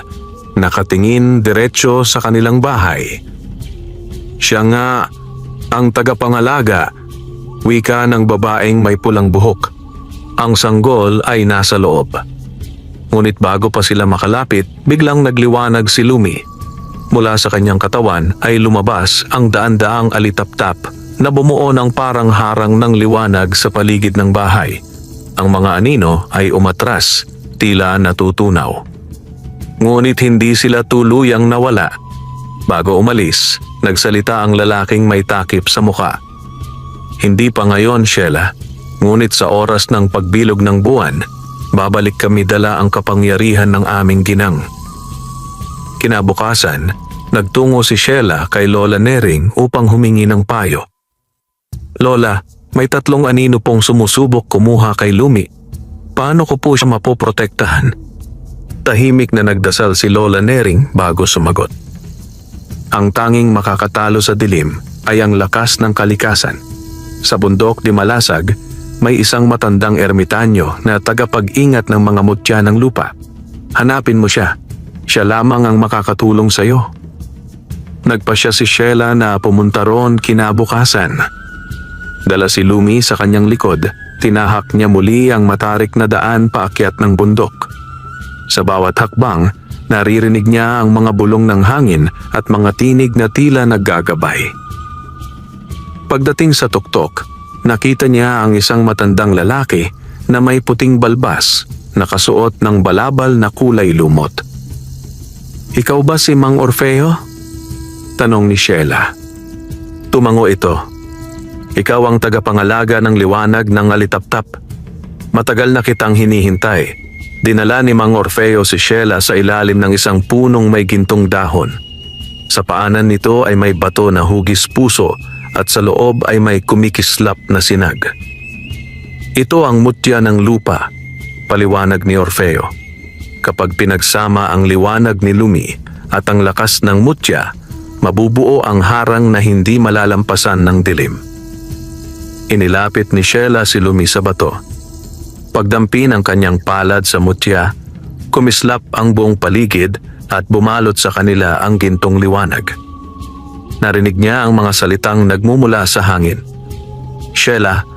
nakatingin diretsyo sa kanilang bahay. Siya nga ang tagapangalaga, wika ng babaeng may pulang buhok. Ang sanggol ay nasa loob. Ngunit bago pa sila makalapit, biglang nagliwanag si Lumi. Mula sa kanyang katawan ay lumabas ang daan-daang alitap-tap na bumuo ng parang harang ng liwanag sa paligid ng bahay. Ang mga anino ay umatras, tila natutunaw. Ngunit hindi sila tuluyang nawala. Bago umalis, nagsalita ang lalaking may takip sa muka. Hindi pa ngayon, Sheila, ngunit sa oras ng pagbilog ng buwan, babalik kami dala ang kapangyarihan ng aming ginang. Kinabukasan, nagtungo si Sheila kay Lola Nering upang humingi ng payo. Lola, may 3 anino pong sumusubok kumuha kay Lumi. Paano ko po siya mapoprotektahan? Tahimik na nagdasal si Lola Nering bago sumagot. Ang tanging makakatalo sa dilim ay ang lakas ng kalikasan. Sa bundok di Malasag, may isang matandang ermitanyo na tagapag-ingat ng mga mutya ng lupa. Hanapin mo siya. Siya lamang ang makakatulong sa iyo. Nagpasya si Sheila na pumunta roon kinabukasan. Dala si Lumi sa kanyang likod, tinahak niya muli ang matarik na daan paakyat ng bundok. Sa bawat hakbang, naririnig niya ang mga bulong ng hangin at mga tinig na tila naggagabay. Pagdating sa tuktok, nakita niya ang isang matandang lalaki na may puting balbas, nakasuot ng balabal na kulay lumot. Ikaw ba si Mang Orfeo? Tanong ni Sheila. Tumango ito. Ikaw ang tagapangalaga ng liwanag ng alitap-tap. Matagal na kitang hinihintay. Dinala ni Mang Orfeo si Sheila sa ilalim ng isang punong may gintong dahon. Sa paanan nito ay may bato na hugis puso at sa loob ay may kumikislap na sinag. Ito ang mutya ng lupa, paliwanag ni Orfeo. Kapag pinagsama ang liwanag ni Lumi at ang lakas ng mutya, mabubuo ang harang na hindi malalampasan ng dilim. Inilapit ni Sheila si Lumi sa bato. Pagdampi ng kanyang palad sa mutya, kumislap ang buong paligid at bumalot sa kanila ang gintong liwanag. Narinig niya ang mga salitang nagmumula sa hangin. Sheila,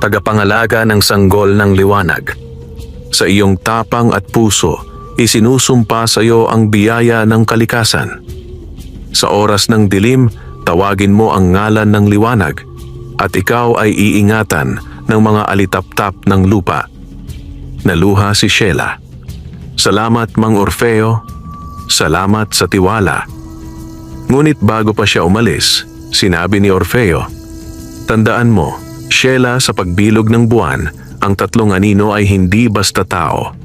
tagapangalaga ng sanggol ng liwanag. Sa iyong tapang at puso, isinusumpa sa iyo ang biyaya ng kalikasan. Sa oras ng dilim, tawagin mo ang ngalan ng liwanag at ikaw ay iingatan ng mga alitap-tap ng lupa. Naluha si Sheila. Salamat, Mang Orfeo. Salamat sa tiwala. Ngunit bago pa siya umalis, sinabi ni Orfeo, tandaan mo, Sheila, sa pagbilog ng buwan, ang tatlong anino ay hindi basta tao.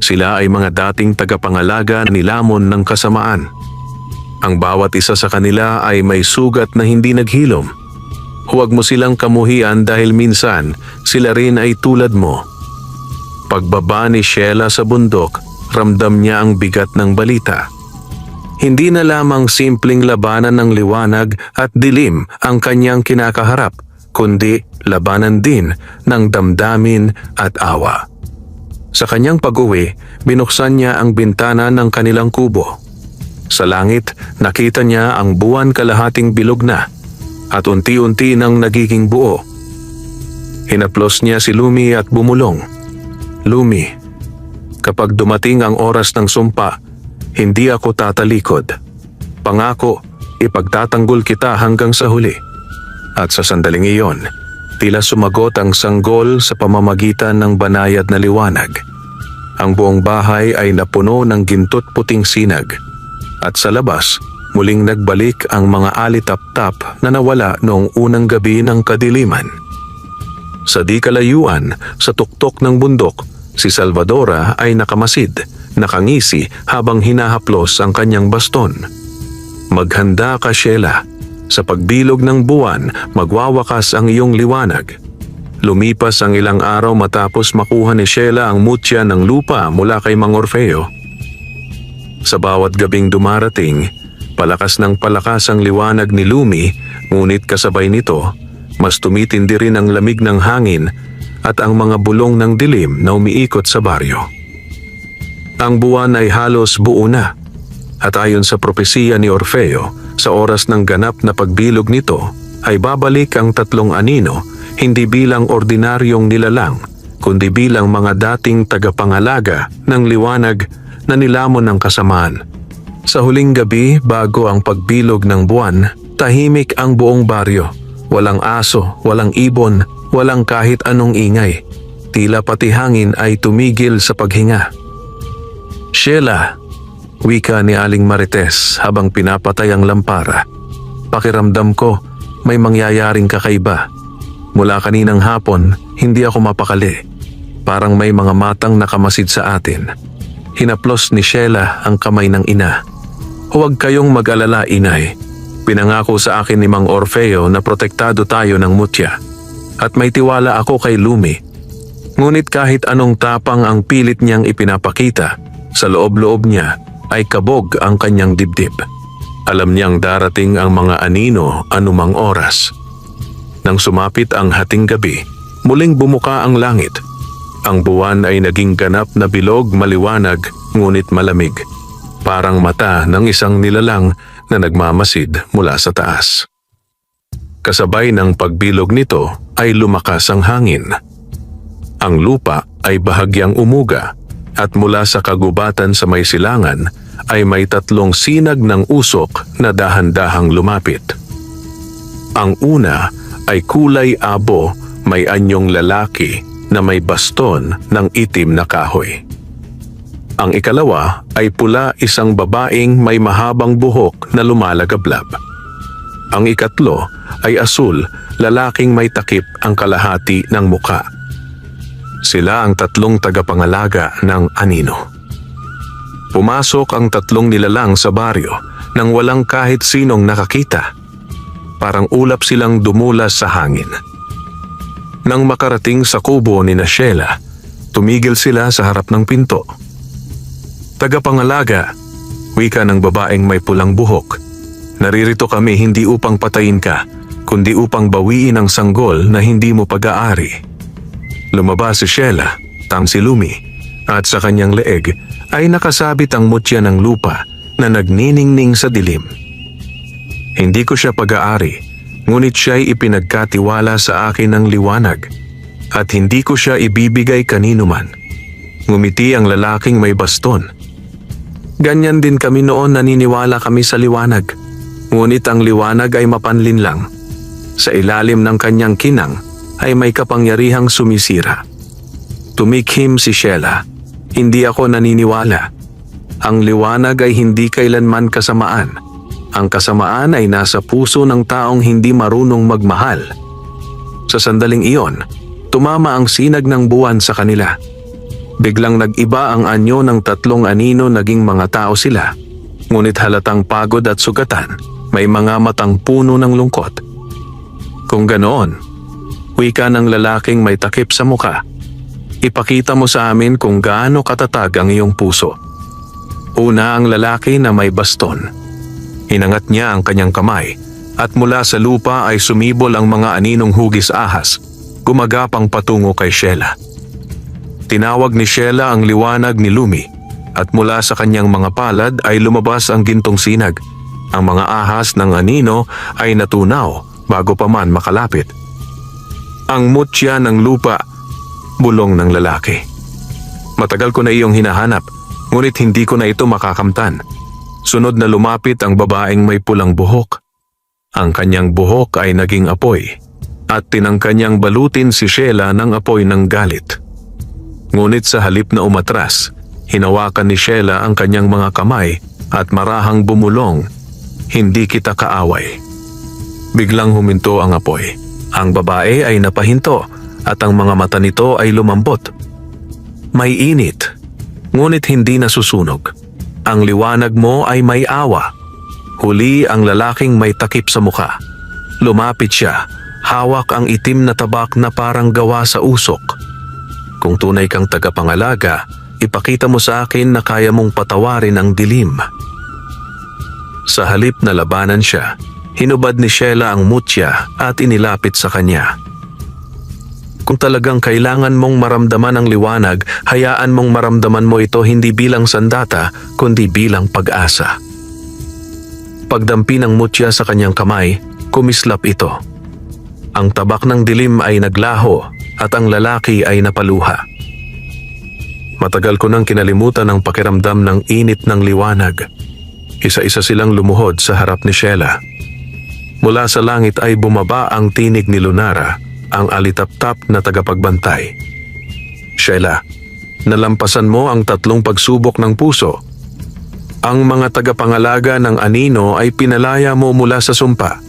Sila ay mga dating tagapangalaga na nilamon ng kasamaan. Ang bawat isa sa kanila ay may sugat na hindi naghilom. Huwag mo silang kamuhian dahil minsan sila rin ay tulad mo. Pagbaba ni Sheila sa bundok, ramdam niya ang bigat ng balita. Hindi na lamang simpleng labanan ng liwanag at dilim ang kanyang kinakaharap, kundi labanan din ng damdamin at awa. Sa kanyang pag-uwi, binuksan niya ang bintana ng kanilang kubo. Sa langit, nakita niya ang buwan kalahating bilog na at unti-unti nang nagiging buo. Hinaplos niya si Lumi at bumulong. Lumi, kapag dumating ang oras ng sumpa, hindi ako tatalikod. Pangako, ipagtatanggol kita hanggang sa huli. At sa sandaling iyon, tila sumagot ang sanggol sa pamamagitan ng banayad na liwanag. Ang buong bahay ay napuno ng gintot puting sinag. At sa labas, muling nagbalik ang mga alitap-tap na nawala noong unang gabi ng kadiliman. Sa di kalayuan, sa tuktok ng bundok, si Salvadora ay nakamasid, nakangisi habang hinahaplos ang kanyang baston. Maghanda ka, Sheila. Sa pagbilog ng buwan, magwawakas ang iyong liwanag. Lumipas ang ilang araw matapos makuha ni Sheila ang mutya ng lupa mula kay Mang Orfeo. Sa bawat gabing dumarating, palakas ng palakas ang liwanag ni Lumi, ngunit kasabay nito, mas tumitindi rin ang lamig ng hangin at ang mga bulong ng dilim na umiikot sa baryo. Ang buwan ay halos buo na, at ayon sa propesiya ni Orfeo, sa oras ng ganap na pagbilog nito ay babalik ang tatlong anino hindi bilang ordinaryong nilalang, kundi bilang mga dating tagapangalaga ng liwanag na nilamon ng kasamaan. Sa huling gabi bago ang pagbilog ng buwan, tahimik ang buong baryo. Walang aso, walang ibon, walang kahit anong ingay. Tila pati hangin ay tumigil sa paghinga. Sheila, wika ni Aling Marites habang pinapatay ang lampara. Pakiramdam ko, may mangyayaring kakaiba. Mula kaninang hapon, hindi ako mapakali. Parang may mga matang nakamasid sa atin. Hinaplos ni Sheila ang kamay ng ina. Huwag kayong mag-alala, inay. Pinangako sa akin ni Mang Orfeo na protektado tayo ng mutya. At may tiwala ako kay Lumi. Ngunit kahit anong tapang ang pilit niyang ipinapakita, sa loob-loob niya ay kabog ang kanyang dibdib. Alam niyang darating ang mga anino anumang oras. Nang sumapit ang hating gabi, muling bumuka ang langit. Ang buwan ay naging ganap na bilog, maliwanag, ngunit malamig. Parang mata ng isang nilalang na nagmamasid mula sa taas. Kasabay ng pagbilog nito ay lumakas ang hangin. Ang lupa ay bahagyang umuga at mula sa kagubatan sa may silangan ay may tatlong sinag ng usok na dahan-dahang lumapit. Ang una ay kulay abo, may anyong lalaki na may baston ng itim na kahoy. Ang ikalawa ay pula, isang babaeng may mahabang buhok na lumalagablab. Ang ikatlo ay asul, lalaking may takip ang kalahati ng muka. Sila ang tatlong tagapangalaga ng anino. Pumasok ang tatlong nilalang sa baryo nang walang kahit sinong nakakita. Parang ulap silang dumulas sa hangin. Nang makarating sa kubo ni Sheila, tumigil sila sa harap ng pinto. Tagapangalaga, wika ng babaeng may pulang buhok. Naririto kami hindi upang patayin ka, kundi upang bawiin ang sanggol na hindi mo pag-aari. Lumabas si Sheila, si Lumi, at sa kanyang leeg ay nakasabit ang mutya ng lupa na nagniningning sa dilim. Hindi ko siya pag-aari, ngunit siya'y ipinagkatiwala sa akin ng liwanag at hindi ko siya ibibigay kanino man. Ngumiti ang lalaking may baston. Ganyan din kami noon, naniniwala kami sa liwanag. Ngunit ang liwanag ay mapanlin lang. Sa ilalim ng kanyang kinang ay may kapangyarihang sumisira. Tumikhim si Sheila. Hindi ako naniniwala. Ang liwanag ay hindi kailanman kasamaan. Ang kasamaan ay nasa puso ng taong hindi marunong magmahal. Sa sandaling iyon, tumama ang sinag ng buwan sa kanila. Biglang nag-iba ang anyo ng tatlong anino, naging mga tao sila. Ngunit halatang pagod at sugatan, may mga matang puno ng lungkot. Kung ganoon, wika ng lalaking may takip sa muka, ipakita mo sa amin kung gaano katatag ang iyong puso. Una ang lalaki na may baston. Hinangat niya ang kanyang kamay at mula sa lupa ay sumibol ang mga aninong hugis ahas, gumagapang patungo kay Sheila. Tinawag ni Sheila ang liwanag ni Lumi at mula sa kanyang mga palad ay lumabas ang gintong sinag. Ang mga ahas ng anino ay natunaw bago pa man makalapit. Ang mutya ng lupa, bulong ng lalaki. Matagal ko na iyong hinahanap, ngunit hindi ko na ito makakamtan. Sunod na lumapit ang babaeng may pulang buhok. Ang kanyang buhok ay naging apoy at tinangka niyang balutin si Sheila ng apoy ng galit. Ngunit sa halip na umatras, hinawakan ni Sheila ang kanyang mga kamay at marahang bumulong, "Hindi kita kaaway." Biglang huminto ang apoy. Ang babae ay napahinto at ang mga mata nito ay lumambot. May init, ngunit hindi nasusunog. Ang liwanag mo ay may awa. Huli ang lalaking may takip sa muka. Lumapit siya, hawak ang itim na tabak na parang gawa sa usok. Kung tunay kang tagapangalaga, ipakita mo sa akin na kaya mong patawarin ang dilim. Sa halip na labanan siya, hinubad ni Sheila ang mutya at inilapit sa kanya. Kung talagang kailangan mong maramdaman ang liwanag, hayaan mong maramdaman mo ito hindi bilang sandata, kundi bilang pag-asa. Pagdampi ng mutya sa kanyang kamay, kumislap ito. Ang tabak ng dilim ay naglaho at ang lalaki ay napaluha. Matagal ko nang kinalimutan ang pakiramdam ng init ng liwanag. Isa-isa silang lumuhod sa harap ni Sheila. Mula sa langit ay bumaba ang tinig ni Lunara, ang alitap-tap na tagapagbantay. "Sheila, nalampasan mo ang 3 pagsubok ng puso. Ang mga tagapangalaga ng anino ay pinalaya mo mula sa sumpa.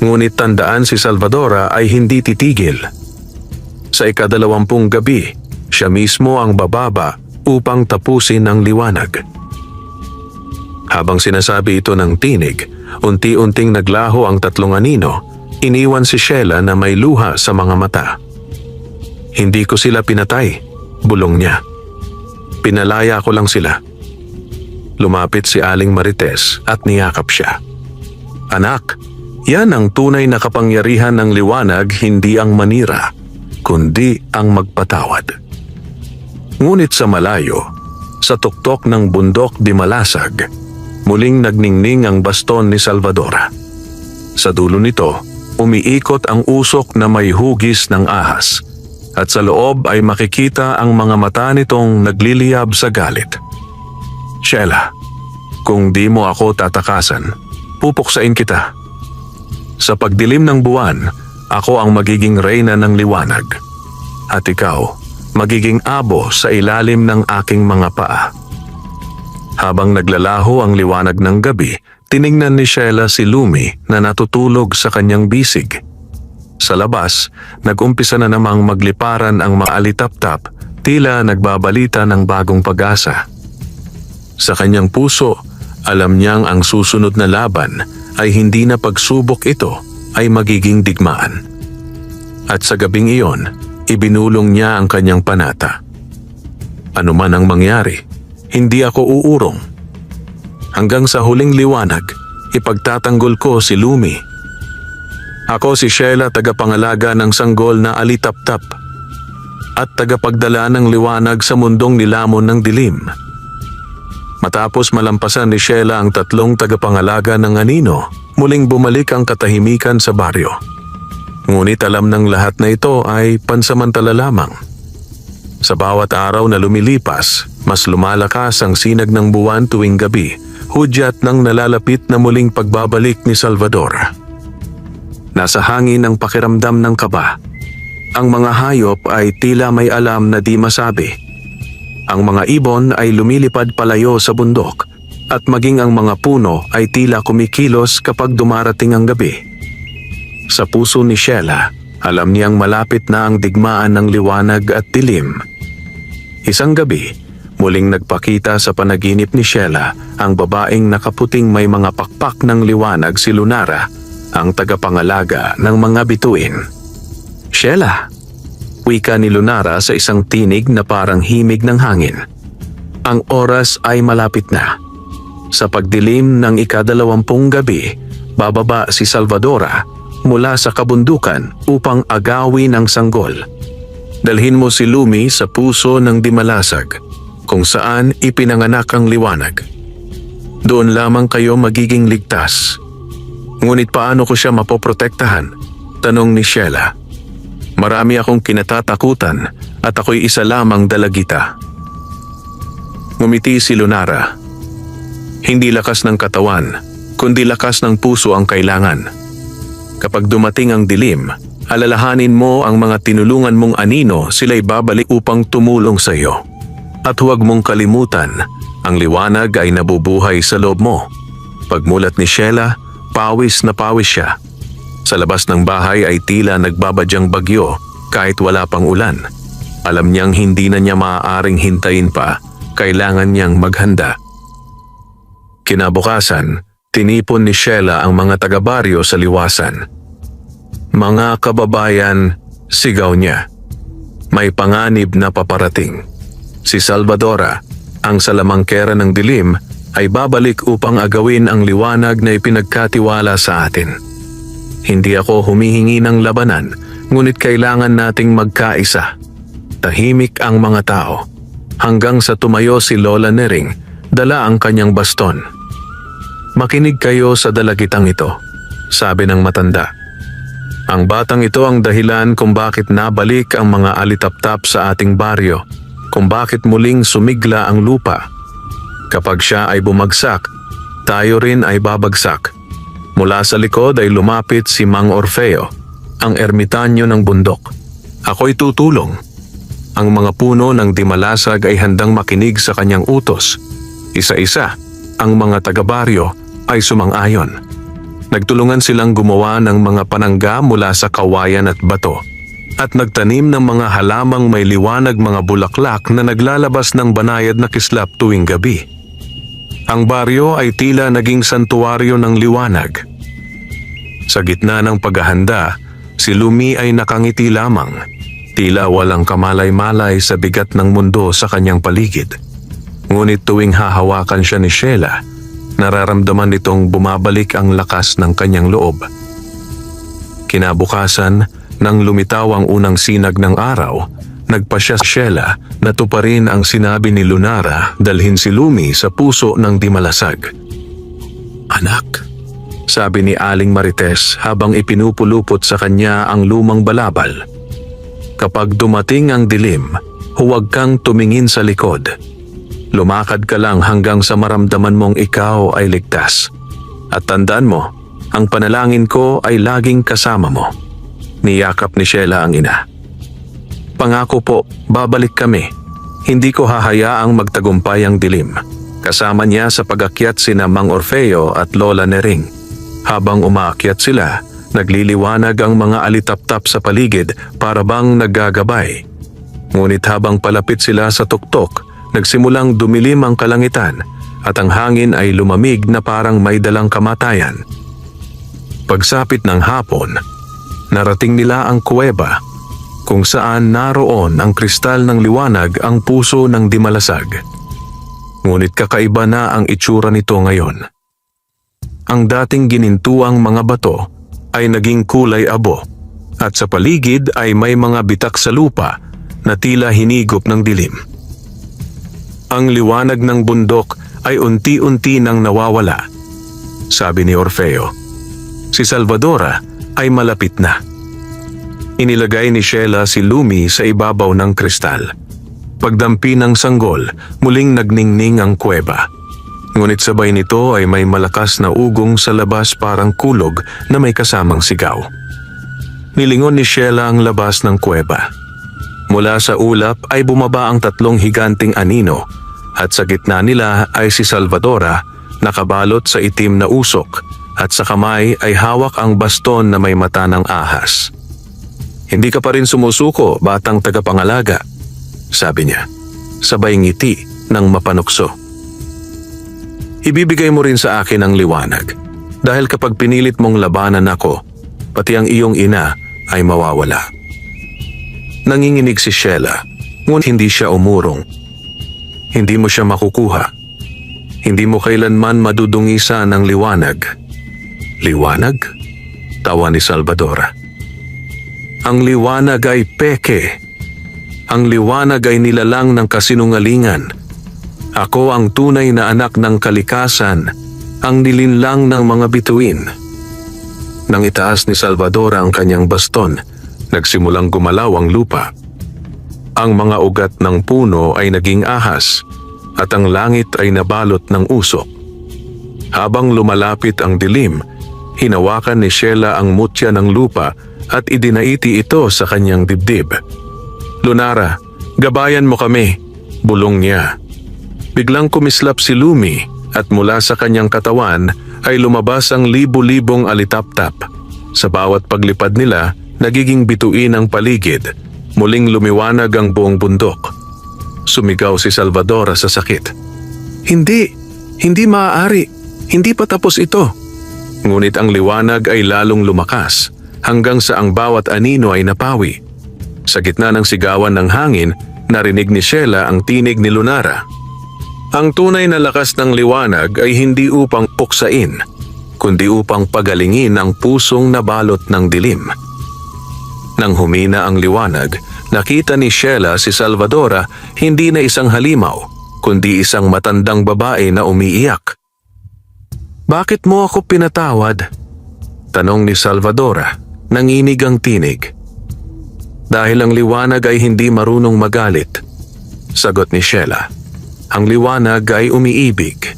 Ngunit tandaan, si Salvadora ay hindi titigil. Sa 20 gabi, siya mismo ang bababa upang tapusin ang liwanag." Habang sinasabi ito ng tinig, unti-unting naglaho ang 3 anino. Iniwan si Sheila na may luha sa mga mata. "Hindi ko sila pinatay," bulong niya. "Pinalaya ko lang sila." Lumapit si Aling Marites at niyakap siya. "Anak, yan ang tunay na kapangyarihan ng liwanag, hindi ang manira, kundi ang magpatawad." Ngunit sa malayo, sa tuktok ng bundok di Malasag, muling nagningning ang baston ni Salvadora. Sa dulo nito, umiikot ang usok na may hugis ng ahas, at sa loob ay makikita ang mga mata nitong nagliliyab sa galit. "Sheila, kung di mo ako tatakasan, pupuksain kita. Sa pagdilim ng buwan, ako ang magiging reyna ng liwanag, at ikaw magiging abo sa ilalim ng aking mga paa." Habang naglalaho ang liwanag ng gabi, tiningnan ni Sheila si Lumi na natutulog sa kanyang bisig. Sa labas, nag-umpisa na namang magliparan ang maalitap-tap, tila nagbabalita ng bagong pag-asa. Sa kanyang puso, alam niyang ang susunod na laban ay hindi na pagsubok, ito ay magiging digmaan. At sa gabing iyon, ibinulong niya ang kanyang panata. "Ano man ang mangyari, hindi ako uurong. Hanggang sa huling liwanag, ipagtatanggol ko si Lumi. Ako si Sheila, tagapangalaga ng sanggol na alitap-tap at tagapagdala ng liwanag sa mundong nilamon ng dilim." Matapos malampasan ni Sheila ang 3 tagapangalaga ng anino, muling bumalik ang katahimikan sa baryo. Ngunit alam ng lahat na ito ay pansamantala lamang. Sa bawat araw na lumilipas, mas lumalakas ang sinag ng buwan tuwing gabi, hudyat ng nalalapit na muling pagbabalik ni Salvador. Nasa hangin ang pakiramdam ng kaba. Ang mga hayop ay tila may alam na di masabi. Ang mga ibon ay lumilipad palayo sa bundok at maging ang mga puno ay tila kumikilos kapag dumarating ang gabi. Sa puso ni Sheila, alam niyang malapit na ang digmaan ng liwanag at dilim. Isang gabi, muling nagpakita sa panaginip ni Sheila ang babaeng nakaputing may mga pakpak ng liwanag, si Lunara, ang tagapangalaga ng mga bituin. "Sheila," wika ni Lunara sa isang tinig na parang himig ng hangin. Ang oras ay malapit na. Sa pagdilim ng ika-20 gabi, bababa si Salvadora mula sa kabundukan upang agawin ang sanggol. Dalhin mo si Lumi sa puso ng Dimalasag, kung saan ipinanganak ang liwanag. Doon lamang kayo magiging ligtas. Ngunit paano ko siya mapoprotektahan? Tanong ni Sheila. "Marami akong kinatatakutan at ako'y isa lamang dalagita." Ngumiti si Lunara. "Hindi lakas ng katawan, kundi lakas ng puso ang kailangan. Kapag dumating ang dilim, alalahanin mo ang mga tinulungan mong anino, sila'y babalik upang tumulong sa iyo. At huwag mong kalimutan, ang liwanag ay nabubuhay sa loob mo." Pagmulat ni Sheila, pawis na pawis siya. Sa labas ng bahay ay tila nagbabadyang bagyo kahit wala pang ulan. Alam niyang hindi na niya maaaring hintayin pa, kailangan niyang maghanda. Kinabukasan, tinipon ni Sheila ang mga taga-baryo sa liwasan. "Mga kababayan," sigaw niya. "May panganib na paparating. Si Salvadora, ang salamangkera ng dilim, ay babalik upang agawin ang liwanag na ipinagkatiwala sa atin. Hindi ako humihingi ng labanan, ngunit kailangan nating magkaisa." Tahimik ang mga tao, hanggang sa tumayo si Lola Nering, dala ang kanyang baston. "Makinig kayo sa dalagitang ito," sabi ng matanda. "Ang batang ito ang dahilan kung bakit nabalik ang mga alitaptap sa ating baryo, kung bakit muling sumigla ang lupa. Kapag siya ay bumagsak, tayo rin ay babagsak." Mula sa likod ay lumapit si Mang Orfeo, ang ermitanyo ng bundok. "Ako'y tutulong." Ang mga puno ng Dimalasag ay handang makinig sa kanyang utos. Isa-isa, ang mga taga-baryo ay sumang-ayon. Nagtulungan silang gumawa ng mga panangga mula sa kawayan at bato, at nagtanim ng mga halamang may liwanag, mga bulaklak na naglalabas ng banayad na kislap tuwing gabi. Ang baryo ay tila naging santuwaryo ng liwanag. Sa gitna ng paghahanda, si Lumi ay nakangiti lamang, tila walang kamalay-malay sa bigat ng mundo sa kanyang paligid. Ngunit tuwing hahawakan siya ni Sheila, nararamdaman nitong bumabalik ang lakas ng kanyang loob. Kinabukasan, nang lumitaw ang unang sinag ng araw, nagpasya si Sheila na tuparin ang sinabi ni Lunara, dalhin si Lumi sa puso ng Dimalasag. "Anak," sabi ni Aling Marites habang ipinupulupot sa kanya ang lumang balabal, "kapag dumating ang dilim, huwag kang tumingin sa likod. Lumakad ka lang hanggang sa maramdaman mong ikaw ay ligtas. At tandaan mo, ang panalangin ko ay laging kasama mo." Niyakap ni Sheila ang ina. "Pangako po, babalik kami. Hindi ko hahayaang magtagumpay ang dilim." Kasama niya sa pag-akyat sina Mang Orfeo at Lola Nering. Habang umaakyat sila, nagliliwanag ang mga alitaptap sa paligid para bang naggagabay. Ngunit habang palapit sila sa tuktok, nagsimulang dumilim ang kalangitan at ang hangin ay lumamig na parang may dalang kamatayan. Pagsapit ng hapon, narating nila ang kuweba, kung saan naroon ang kristal ng liwanag, ang puso ng Dimalasag. Ngunit kakaiba na ang itsura nito ngayon. Ang dating ginintuang mga bato ay naging kulay abo, at sa paligid ay may mga bitak sa lupa na tila hinigop ng dilim. Ang liwanag ng bundok ay unti-unti nang nawawala. Sabi ni Orfeo, si Salvadora ay malapit na. Inilagay ni Sheila si Lumi sa ibabaw ng kristal. Pagdampi ng sanggol, muling nagningning ang kuweba. Ngunit sabay nito ay may malakas na ugong sa labas, parang kulog na may kasamang sigaw. nilingon ni Sheila ang labas ng kuweba. Mula sa ulap ay bumaba ang 3 higanting anino at sa gitna nila ay si Salvadora nakabalot sa itim na usok at sa kamay ay hawak ang baston na may mata ng ahas. "Hindi ka pa rin sumusuko, batang tagapangalaga," sabi niya, sabay ngiti ng mapanukso. "Ibibigay mo rin sa akin ang liwanag dahil kapag pinilit mong labanan ako, pati ang iyong ina ay mawawala." Nanginginig si Sheila, ngunit hindi siya umurong. "Hindi mo siya makukuha. Hindi mo kailanman madudungisa ng liwanag." "Liwanag?" tawa ni Salvadora. "Ang liwanag ay peke. Ang liwanag ay nilalang ng kasinungalingan. Ako ang tunay na anak ng kalikasan, ang nilinlang ng mga bituin." Nang itaas ni Salvadora ang kanyang baston, nagsimulang gumalaw ang lupa. Ang mga ugat ng puno ay naging ahas at ang langit ay nabalot ng usok. Habang lumalapit ang dilim, hinawakan ni Sheila ang mutya ng lupa at idinaiti ito sa kanyang dibdib. "Lunara, gabayan mo kami," bulong niya. Biglang kumislap si Lumi at mula sa kanyang katawan ay lumabas ang libu-libong alitaptap. Sa bawat paglipad nila, nagiging bituin ang paligid. Muling lumiwanag ang buong bundok. Sumigaw si Salvadora sa sakit. Hindi maaari. Hindi pa tapos ito." Ngunit ang liwanag ay lalong lumakas hanggang sa ang bawat anino ay napawi. Sa gitna ng sigawan ng hangin, narinig ni Sheila ang tinig ni Lunara. Ang tunay na lakas ng liwanag ay hindi upang puksain, kundi upang pagalingin ang pusong nabalot ng dilim. Nang humina ang liwanag, nakita ni Sheila si Salvadora hindi na isang halimaw, kundi isang matandang babae na umiiyak. "Bakit mo ako pinatawad?" tanong ni Salvadora, nanginig ang tinig. "Dahil ang liwanag ay hindi marunong magalit," sagot ni Sheila. "Ang liwanag ay umiibig."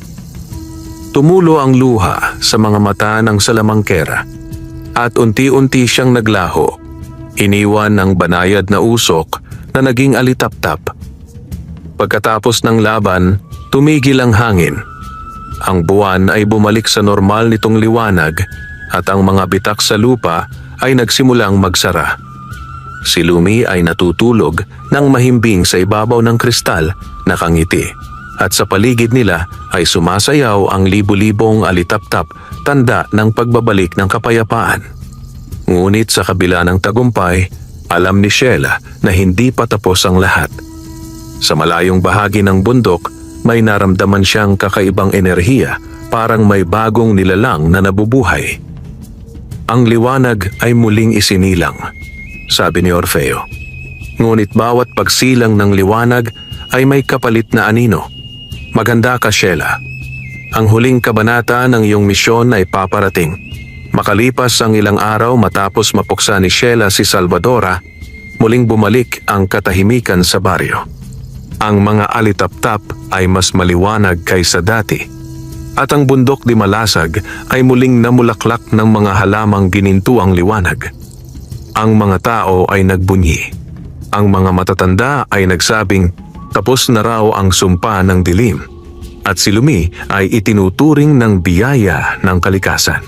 Tumulo ang luha sa mga mata ng salamangkera at unti-unti siyang naglaho. Iniwan ng banayad na usok na naging alitaptap. Pagkatapos ng laban, tumigil ang hangin. Ang buwan ay bumalik sa normal nitong liwanag at ang mga bitak sa lupa ay nagsimulang magsara. Si Lumi ay natutulog ng mahimbing sa ibabaw ng kristal, nakangiti. At sa paligid nila ay sumasayaw ang libu-libong alitaptap, tanda ng pagbabalik ng kapayapaan. Ngunit sa kabila ng tagumpay, alam ni Sheila na hindi pa tapos ang lahat. Sa malayong bahagi ng bundok, may naramdaman siyang kakaibang enerhiya, parang may bagong nilalang na nabubuhay. "Ang liwanag ay muling isinilang," sabi ni Orfeo. Ngunit bawat pagsilang ng liwanag ay may kapalit na anino. "Maganda ka, Sheila. Ang huling kabanata ng iyong misyon ay paparating." Makalipas ang ilang araw matapos mapuksa ni Sheila si Salvadora, muling bumalik ang katahimikan sa baryo. Ang mga alitaptap ay mas maliwanag kaysa dati, at ang bundok di Malasag ay muling namulaklak ng mga halamang ginintuang liwanag. Ang mga tao ay nagbunyi. Ang mga matatanda ay nagsabing tapos na raw ang sumpa ng dilim, at si Lumi ay itinuturing ng biyaya ng kalikasan.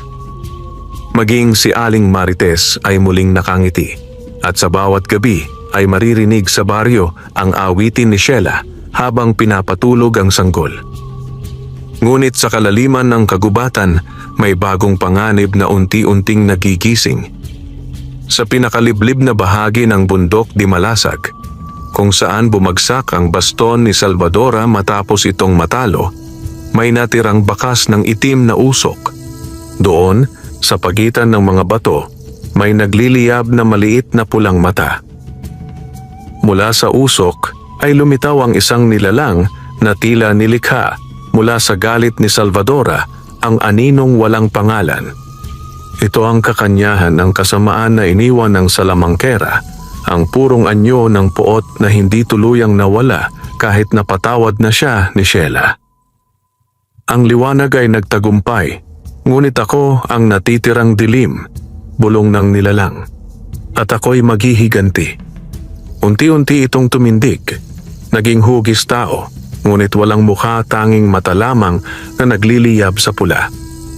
Maging si Aling Marites ay muling nakangiti, at sa bawat gabi ay maririnig sa baryo ang awitin ni Sheila habang pinapatulog ang sanggol. Ngunit sa kalaliman ng kagubatan, may bagong panganib na unti-unting nagigising. Sa pinakaliblib na bahagi ng bundok di Malasag, kung saan bumagsak ang baston ni Salvadora matapos itong matalo, may natirang bakas ng itim na usok. Doon, sa pagitan ng mga bato, may nagliliyab na maliit na pulang mata. Mula sa usok ay lumitaw ang isang nilalang na tila nilikha mula sa galit ni Salvadora, ang aninong walang pangalan. Ito ang kakanyahan ng kasamaan na iniwan ng salamangkera, ang purong anyo ng puot na hindi tuluyang nawala kahit napatawad na siya ni Sheila. Ang liwanag ay nagtagumpay, ngunit ako ang natitirang dilim, bulong ng nilalang. at ako'y maghihiganti. Unti-unti itong tumindig, naging hugis tao, ngunit walang mukha, tanging mata lamang na nagliliyab sa pula.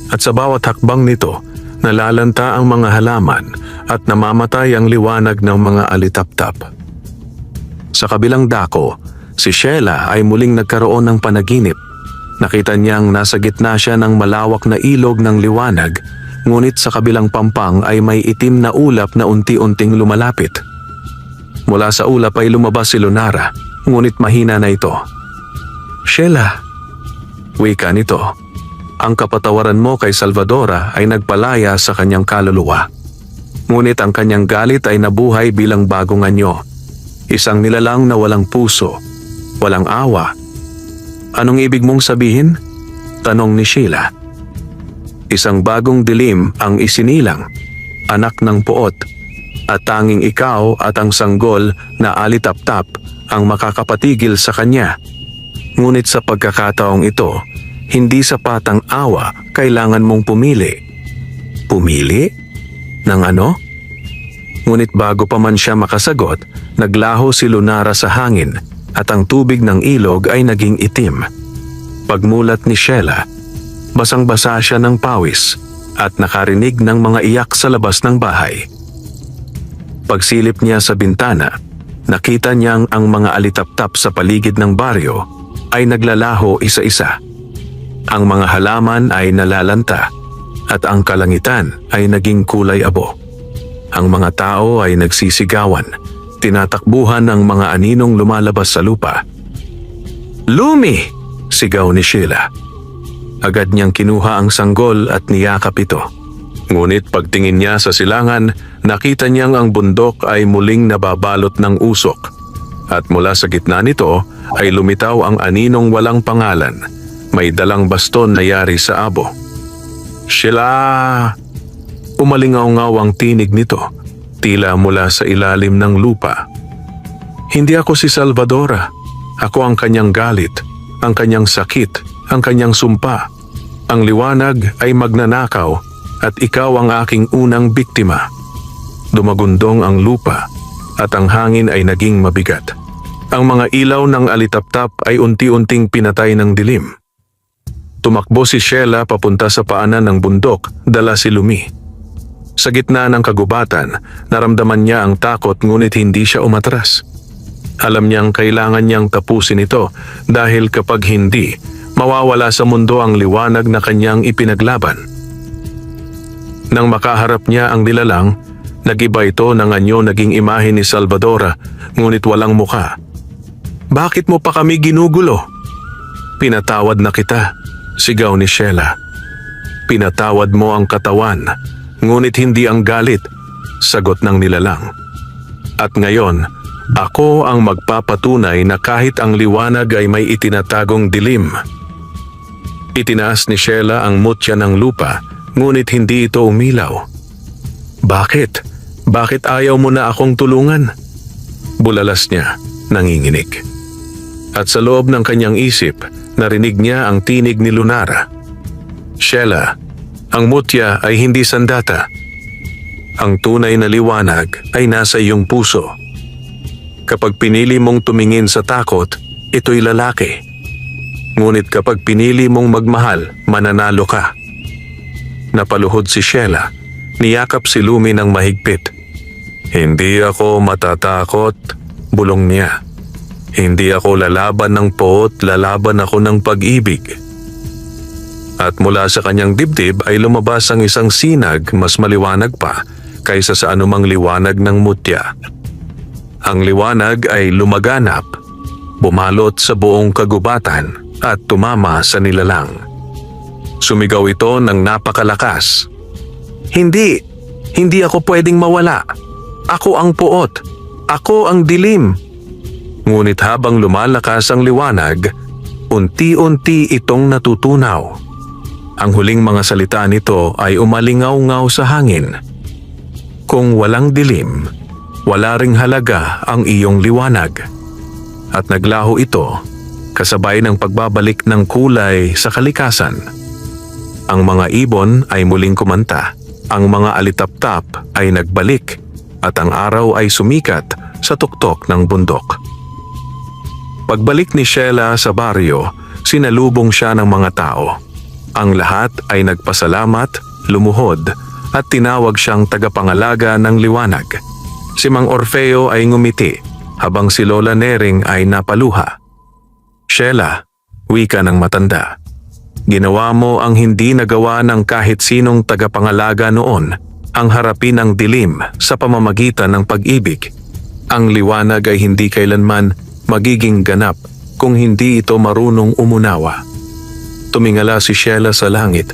At sa bawat hakbang nito, nalalanta ang mga halaman at namamatay ang liwanag ng mga alitaptap. Sa kabilang dako, si Sheila ay muling nagkaroon ng panaginip. Nakita niyang nasa gitna siya ng malawak na ilog ng liwanag, ngunit sa kabilang pampang ay may itim na ulap na unti-unting lumalapit. Mula sa ulap ay lumabas si Lunara, ngunit mahina na ito. "Sheila," wika nito, "ang kapatawaran mo kay Salvadora ay nagpalaya sa kanyang kaluluwa. Ngunit ang kanyang galit ay nabuhay bilang bagong anyo. Isang nilalang na walang puso, walang awa." "Anong ibig mong sabihin?" tanong ni Sheila. "Isang bagong dilim ang isinilang, anak ng puot, at tanging ikaw at ang sanggol na alitaptap ang makakapatigil sa kanya. Ngunit sa pagkakataong ito, hindi sapat ang awa, kailangan mong pumili." "Pumili? Ng ano?" Ngunit bago pa man siya makasagot, naglaho si Lunara sa hangin at ang tubig ng ilog ay naging itim. Pagmulat ni Sheila, basang-basa siya ng pawis at nakarinig ng mga iyak sa labas ng bahay. Pagsilip niya sa bintana, nakita niyang ang mga alitaptap sa paligid ng baryo ay naglalaho isa-isa. Ang mga halaman ay nalalanta at ang kalangitan ay naging kulay abo. Ang mga tao ay nagsisigawan, tinatakbuhan ang mga aninong lumalabas sa lupa. "Lumi!" sigaw ni Sheila. Agad niyang kinuha ang sanggol at niyakap ito. Ngunit pagtingin niya sa silangan, nakita niyang ang bundok ay muling nababalot ng usok. At mula sa gitna nito ay lumitaw ang aninong walang pangalan, may dalang baston na yari sa abo. "Sheila!" Umalingaw-ngaw ang tinig nito, tila mula sa ilalim ng lupa. "Hindi ako si Salvadora. Ako ang kanyang galit, ang kanyang sakit, ang kanyang sumpa. Ang liwanag ay magnanakaw at ikaw ang aking unang biktima." Dumagundong ang lupa at ang hangin ay naging mabigat. Ang mga ilaw ng alitaptap ay unti-unting pinatay ng dilim. Tumakbo si Sheila papunta sa paanan ng bundok, dala si Lumi. Sa gitna ng kagubatan, naramdaman niya ang takot ngunit hindi siya umatras. Alam niyang kailangan niyang tapusin ito dahil kapag hindi, mawawala sa mundo ang liwanag na kanyang ipinaglaban. Nang makaharap niya ang nilalang, nag-iba ito ng anyo, naging imahe ni Salvadora, ngunit walang muka. "Bakit mo pa kami ginugulo?" "Pinatawad na kita," sigaw ni Sheila. "Pinatawad mo ang katawan, ngunit hindi ang galit," sagot ng nilalang. "At ngayon, ako ang magpapatunay na kahit ang liwanag ay may itinatagong dilim." Itinaas ni Sheila ang mutya ng lupa, ngunit hindi ito umilaw. "Bakit? Bakit ayaw mo na akong tulungan?" Bulalas niya, nanginginig. At sa loob ng kanyang isip, narinig niya ang tinig ni Lunara. "Sheila, ang mutya ay hindi sandata. Ang tunay na liwanag ay nasa iyong puso. Kapag pinili mong tumingin sa takot, ito'y lalaki. Ngunit kapag pinili mong magmahal, mananalo ka." Napaluhod si Sheila, niyakap si Lumi ng mahigpit. "Hindi ako matatakot," bulong niya. "Hindi ako lalaban ng puot, lalaban ako ng pag-ibig." At mula sa kanyang dibdib ay lumabas ang isang sinag mas maliwanag pa kaysa sa anumang liwanag ng mutya. Ang liwanag ay lumaganap, bumalot sa buong kagubatan at tumama sa nilalang. Sumigaw ito ng napakalakas. "Hindi! Hindi ako pwedeng mawala! Ako ang puot! Ako ang dilim!" Ngunit habang lumalakas ang liwanag, unti-unti itong natutunaw. Ang huling mga salita nito ay umalingaw-ngaw sa hangin. "Kung walang dilim, wala ring halaga ang iyong liwanag." At naglaho ito, kasabay ng pagbabalik ng kulay sa kalikasan. Ang mga ibon ay muling kumanta, ang mga alitaptap ay nagbalik, at ang araw ay sumikat sa tuktok ng bundok. Pagbalik ni Sheila sa baryo, sinalubong siya ng mga tao. Ang lahat ay nagpasalamat, lumuhod at tinawag siyang tagapangalaga ng liwanag. Si Mang Orfeo ay ngumiti habang si Lola Nering ay napaluha. Sheila, wika ng matanda. Ginawa mo ang hindi nagawa ng kahit sinong tagapangalaga noon, ang harapin ang dilim sa pamamagitan ng pag-ibig. Ang liwanag ay hindi kailanman magiging ganap kung hindi ito marunong umunawa. Tumingala si Sheila sa langit.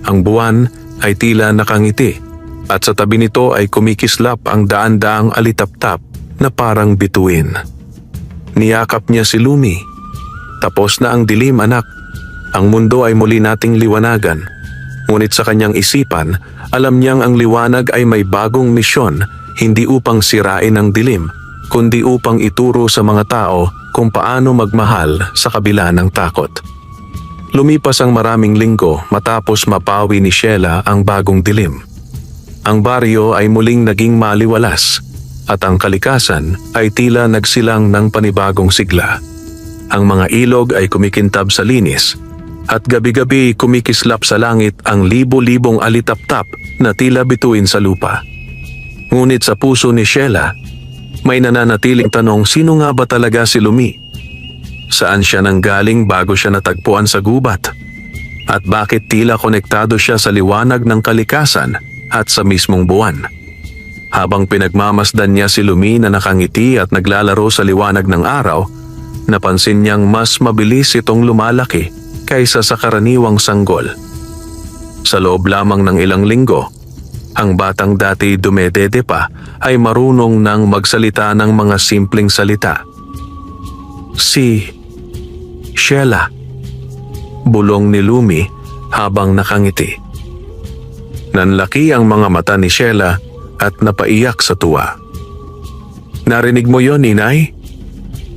Ang buwan ay tila nakangiti at sa tabi nito ay kumikislap ang daan-daang alitaptap na parang bituin. Niyakap niya si Lumi. Tapos na ang dilim, anak. Ang mundo ay muli nating liwanagan. Ngunit sa kanyang isipan, alam niyang ang liwanag ay may bagong misyon, hindi upang sirain ang dilim, kundi upang ituro sa mga tao kung paano magmahal sa kabila ng takot. Lumipas ang maraming linggo matapos mapawi ni Sheila ang bagong dilim. Ang baryo ay muling naging maliwalas at ang kalikasan ay tila nagsilang ng panibagong sigla. Ang mga ilog ay kumikintab sa linis at gabi-gabi kumikislap sa langit ang libo-libong alitaptap na tila bituin sa lupa. Ngunit sa puso ni Sheila, may nananatiling tanong, sino nga ba talaga si Lumi? Saan siya nanggaling bago siya natagpuan sa gubat? At bakit tila konektado siya sa liwanag ng kalikasan at sa mismong buwan? Habang pinagmamasdan niya si Lumi na nakangiti at naglalaro sa liwanag ng araw, napansin niyang mas mabilis itong lumalaki kaysa sa karaniwang sanggol. Sa loob lamang ng ilang linggo, ang batang dati dumedede pa ay marunong nang magsalita ng mga simpleng salita. Si Sheila, bulong ni Lumi habang nakangiti. Nanlaki ang mga mata ni Sheila at napaiyak sa tuwa. Narinig mo yon, Inay?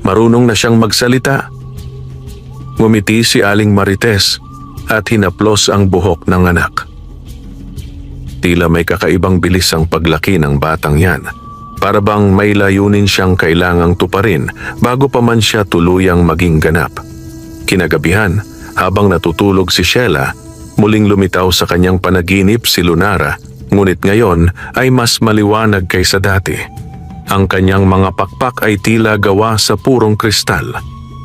Marunong na siyang magsalita. Ngumiti si Aling Marites at hinaplos ang buhok ng anak. Tila may kakaibang bilis ang paglaki ng batang yan. Para bang may layunin siyang kailangang tuparin bago pa man siya tuluyang maging ganap. Kinagabihan, habang natutulog si Sheila, muling lumitaw sa kanyang panaginip si Lunara, ngunit ngayon ay mas maliwanag kaysa dati. Ang kanyang mga pakpak ay tila gawa sa purong kristal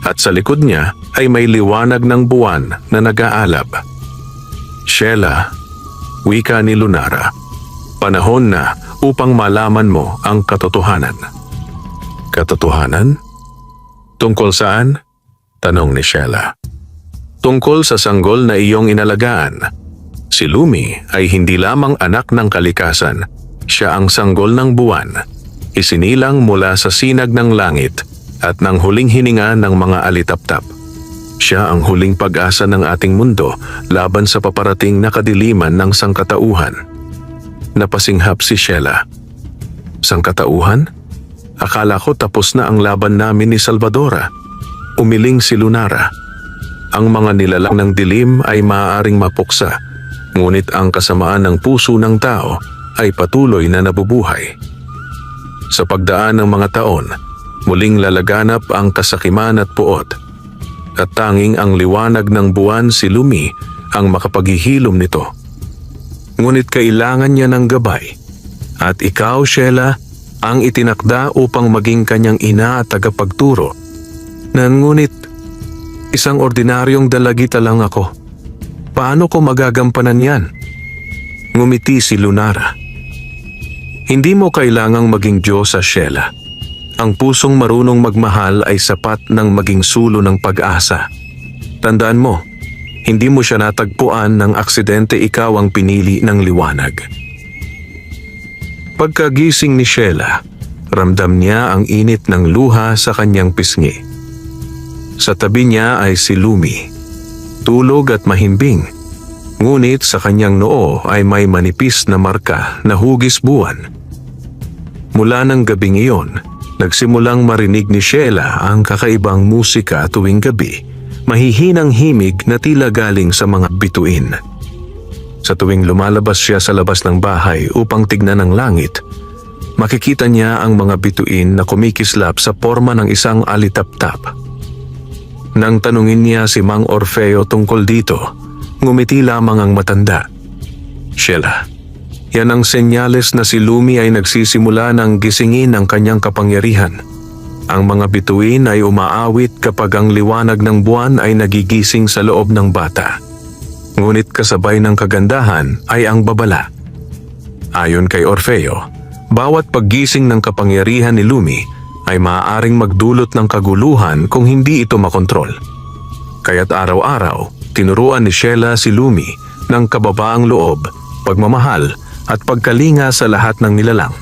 at sa likod niya ay may liwanag ng buwan na nag-aalab. Sheila, wika ni Lunara, panahon na upang malaman mo ang katotohanan. Katotohanan? Tungkol saan? Tanong ni Sheila. Tungkol sa sanggol na iyong inalagaan. Si Lumi ay hindi lamang anak ng kalikasan. Siya ang sanggol ng buwan. Isinilang mula sa sinag ng langit at ng huling hininga ng mga alitaptap. Siya ang huling pag-asa ng ating mundo laban sa paparating na kadiliman ng sangkatauhan. Napasinghap si Sheila. Sangkatauhan? Akala ko tapos na ang laban namin ni Salvadora. Umiling si Lunara. Ang mga nilalang ng dilim ay maaaring mapuksa, ngunit ang kasamaan ng puso ng tao ay patuloy na nabubuhay. Sa pagdaan ng mga taon, muling lalaganap ang kasakiman at puot. At tanging ang liwanag ng buwan si Lumi ang makapaghihilom nito. Ngunit kailangan niya ng gabay. At ikaw, Sheila, ang itinakda upang maging kanyang ina at tagapagturo. Ngunit, isang ordinaryong dalagita lang ako. Paano ko magagampanan yan? Ngumiti si Lunara. Hindi mo kailangang maging Diyosa, Sheila. Ang pusong marunong magmahal ay sapat ng maging sulo ng pag-asa. Tandaan mo, hindi mo siya natagpuan ng aksidente, ikaw ang pinili ng liwanag. Pagkagising ni Sheila, ramdam niya ang init ng luha sa kanyang pisngi. Sa tabi niya ay si Lumi, tulog at mahimbing, ngunit sa kanyang noo ay may manipis na marka na hugis buwan. Mula ng gabing iyon, nagsimulang marinig ni Sheila ang kakaibang musika tuwing gabi, mahihinang himig na tila galing sa mga bituin. Sa tuwing lumalabas siya sa labas ng bahay upang tignan ang langit, makikita niya ang mga bituin na kumikislap sa forma ng isang alitaptap. Nang tanungin niya si Mang Orfeo tungkol dito, ngumiti lamang ang matanda. Sheila, yan ang senyales na si Lumi ay nagsisimula ng gisingin ang kanyang kapangyarihan. Ang mga bituin ay umaawit kapag ang liwanag ng buwan ay nagigising sa loob ng bata. Ngunit kasabay ng kagandahan ay ang babala. Ayon kay Orfeo, bawat paggising ng kapangyarihan ni Lumi ay maaaring magdulot ng kaguluhan kung hindi ito makontrol. Kaya't araw-araw, tinuruan ni Sheila si Lumi ng kababaang loob, pagmamahal at pagkalinga sa lahat ng nilalang.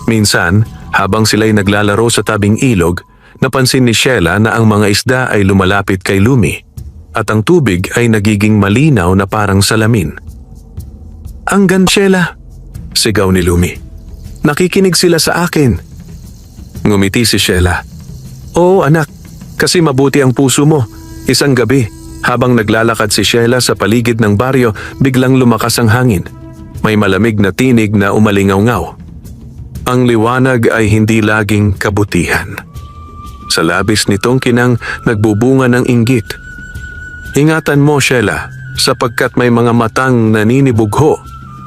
Minsan, habang sila'y naglalaro sa tabing ilog, napansin ni Sheila na ang mga isda ay lumalapit kay Lumi at ang tubig ay nagiging malinaw na parang salamin. "Anggan, Sheila!" sigaw ni Lumi. "Nakikinig sila sa akin." Ngumiti si Sheila. "Oo anak, kasi mabuti ang puso mo." Isang gabi, habang naglalakad si Sheila sa paligid ng baryo, biglang lumakas ang hangin. May malamig na tinig na umalingaw-ngaw. Ang liwanag ay hindi laging kabutihan. Sa labis nitong kinang nagbubunga ng inggit. "Ingatan mo, Sheila, sapagkat may mga matang naninibugho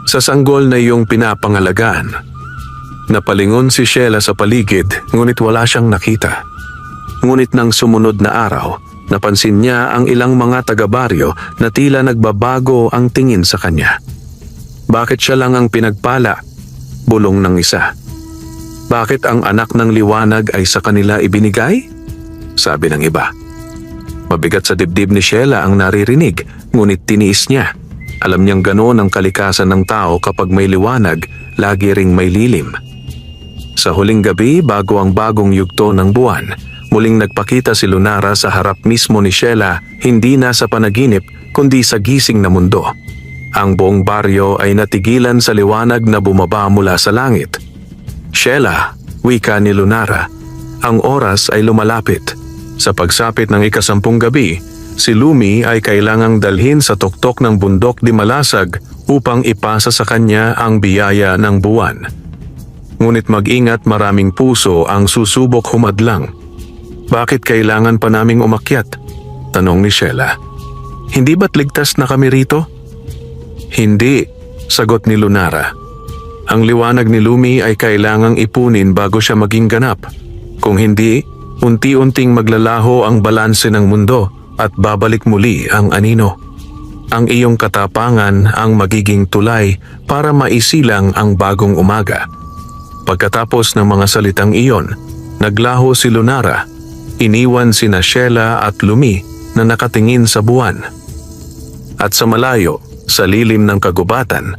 sa sanggol na iyong pinapangalagaan." Napalingon si Sheila sa paligid, ngunit wala siyang nakita. Ngunit nang sumunod na araw, napansin niya ang ilang mga taga-baryo na tila nagbabago ang tingin sa kanya. Bakit siya lang ang pinagpala? Bulong ng isa. Bakit ang anak ng liwanag ay sa kanila ibinigay? Sabi ng iba. Mabigat sa dibdib ni Sheila ang naririnig, ngunit tiniis niya. Alam niyang ganoon ang kalikasan ng tao kapag may liwanag, lagi ring may lilim. Sa huling gabi, bago ang bagong yugto ng buwan, muling nagpakita si Lunara sa harap mismo ni Sheila, hindi na sa panaginip kundi sa gising na mundo. Ang buong baryo ay natigilan sa liwanag na bumaba mula sa langit. "Sheila," wika ni Lunara, "ang oras ay lumalapit. Sa pagsapit ng 10 gabi, si Lumi ay kailangang dalhin sa tuktok ng bundok di Malasag upang ipasa sa kanya ang biyaya ng buwan. Ngunit mag-ingat, maraming puso ang susubok humadlang." "Bakit kailangan pa naming umakyat?" tanong ni Sheila. "Hindi ba't ligtas na kami rito?" "Hindi," sagot ni Lunara. "Ang liwanag ni Lumi ay kailangang ipunin bago siya maging ganap. Kung hindi, unti-unting maglalaho ang balanse ng mundo at babalik muli ang anino. Ang iyong katapangan ang magiging tulay para maisilang ang bagong umaga." Pagkatapos ng mga salitang iyon, naglaho si Lunara. Iniwan sina Sheila at Lumi na nakatingin sa buwan. At sa malayo, sa lilim ng kagubatan,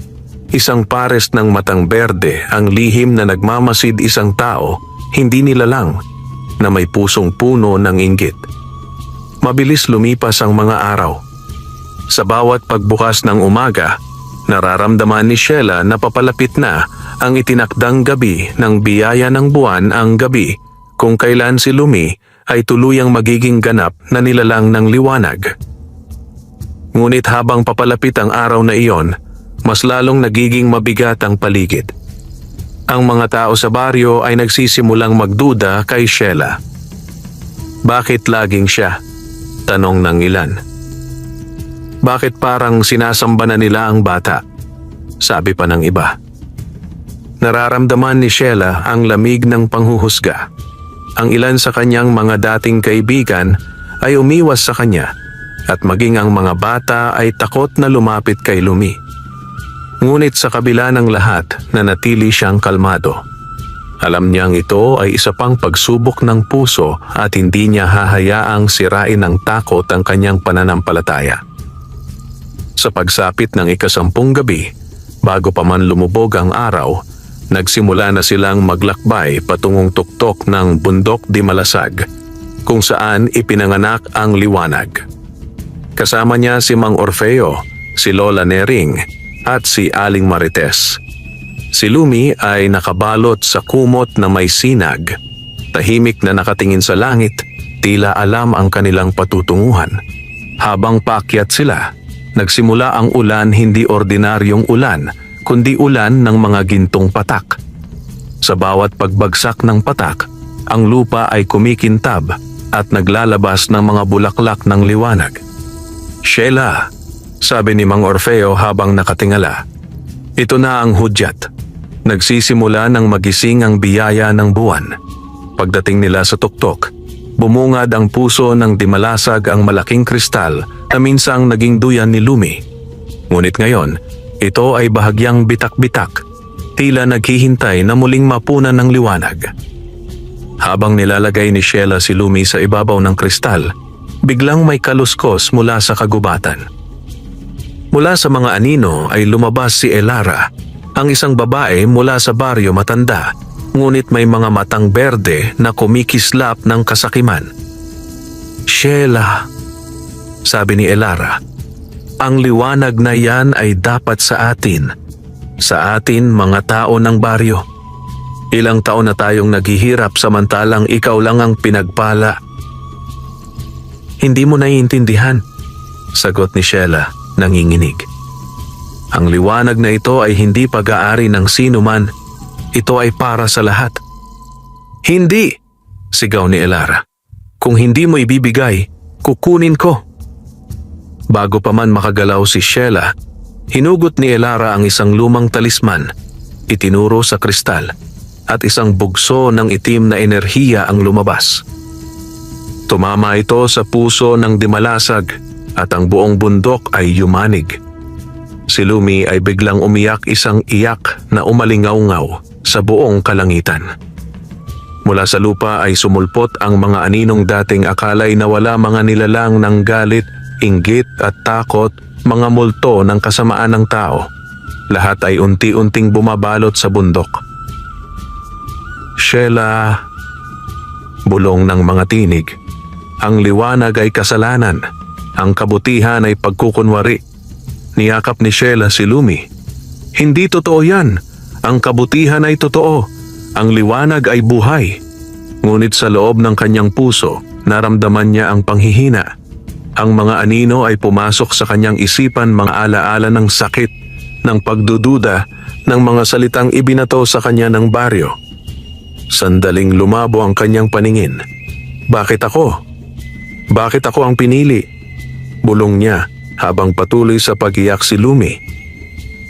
isang pares ng matang berde ang lihim na nagmamasid isang tao, hindi nilalang, na may pusong puno ng inggit. Mabilis lumipas ang mga araw. Sa bawat pagbukas ng umaga, nararamdaman ni Sheila na papalapit na ang itinakdang gabi ng biyaya ng buwan, ang gabi kung kailan si Lumi ay tuluyang magiging ganap na nilalang ng liwanag. Ngunit habang papalapit ang araw na iyon, mas lalong nagiging mabigat ang paligid. Ang mga tao sa baryo ay nagsisimulang magduda kay Sheila. "Bakit laging siya?" tanong ng ilan. "Bakit parang sinasamba na nila ang bata?" sabi pa ng iba. Nararamdaman ni Sheila ang lamig ng panghuhusga. Ang ilan sa kanyang mga dating kaibigan ay umiwas sa kanya at maging ang mga bata ay takot na lumapit kay Lumi. Ngunit sa kabila ng lahat, nanatili siyang kalmado. Alam niyang ito ay isa pang pagsubok ng puso at hindi niya hahayaang sirain ng takot ang kanyang pananampalataya. Sa pagsapit ng 10 gabi, bago pa man lumubog ang araw, nagsimula na silang maglakbay patungong tuktok ng bundok di Malasag, kung saan ipinanganak ang liwanag. Kasama niya si Mang Orfeo, si Lola Nering, at si Aling Marites. Si Lumi ay nakabalot sa kumot na may sinag. Tahimik na nakatingin sa langit, tila alam ang kanilang patutunguhan. Habang paakyat sila, nagsimula ang ulan, hindi ordinaryong ulan, kundi ulan ng mga gintong patak. Sa bawat pagbagsak ng patak, ang lupa ay kumikintab at naglalabas ng mga bulaklak ng liwanag. "Sheila," sabi ni Mang Orfeo habang nakatingala, "ito na ang hudyat. Nagsisimula ng magising ang biyaya ng buwan." Pagdating nila sa tuktok, bumungad ang puso ng Dimalasag ang malaking kristal na minsang naging duyan ni Lumi. Ngunit ngayon, ito ay bahagyang bitak-bitak, tila naghihintay na muling mapunan ng liwanag. Habang nilalagay ni Sheila si Lumi sa ibabaw ng kristal, biglang may kaluskos mula sa kagubatan. Mula sa mga anino ay lumabas si Elara, ang isang babae mula sa baryo matanda, ngunit may mga matang berde na kumikislap ng kasakiman. "Sheila," sabi ni Elara, "ang liwanag na yan ay dapat sa atin. Sa atin mga tao ng baryo. Ilang taon na tayong naghihirap samantalang ikaw lang ang pinagpala." "Hindi mo naiintindihan," sagot ni Sheila, nanginginig. "Ang liwanag na ito ay hindi pag-aari ng sino man. Ito ay para sa lahat." "Hindi!" sigaw ni Elara. "Kung hindi mo ibibigay, kukunin ko." Bago pa man makagalaw si Sheila, hinugot ni Elara ang isang lumang talisman, itinuro sa kristal, at isang bugso ng itim na enerhiya ang lumabas. Tumama ito sa puso ng Dimalasag at ang buong bundok ay yumanig. Si Lumi ay biglang umiyak, isang iyak na umalingaw-ngaw sa buong kalangitan. Mula sa lupa ay sumulpot ang mga aninong dating akalay na wala, mga nilalang ng galit, inggit at takot, mga multo ng kasamaan ng tao. Lahat ay unti-unting bumabalot sa bundok. "Sheila," bulong ng mga tinig, "ang liwanag ay kasalanan, ang kabutihan ay pagkukunwari." Niyakap ni Sheila si Lumi. "Hindi totoo yan. Ang kabutihan ay totoo. Ang liwanag ay buhay." Ngunit sa loob ng kanyang puso, naramdaman niya ang panghihina. Ang mga anino ay pumasok sa kanyang isipan, mga alaala ng sakit, ng pagdududa, ng mga salitang ibinato sa kanya ng baryo. Sandaling lumabo ang kanyang paningin. "Bakit ako? Bakit ako ang pinili?" bulong niya habang patuloy sa pag-iyak si Lumi.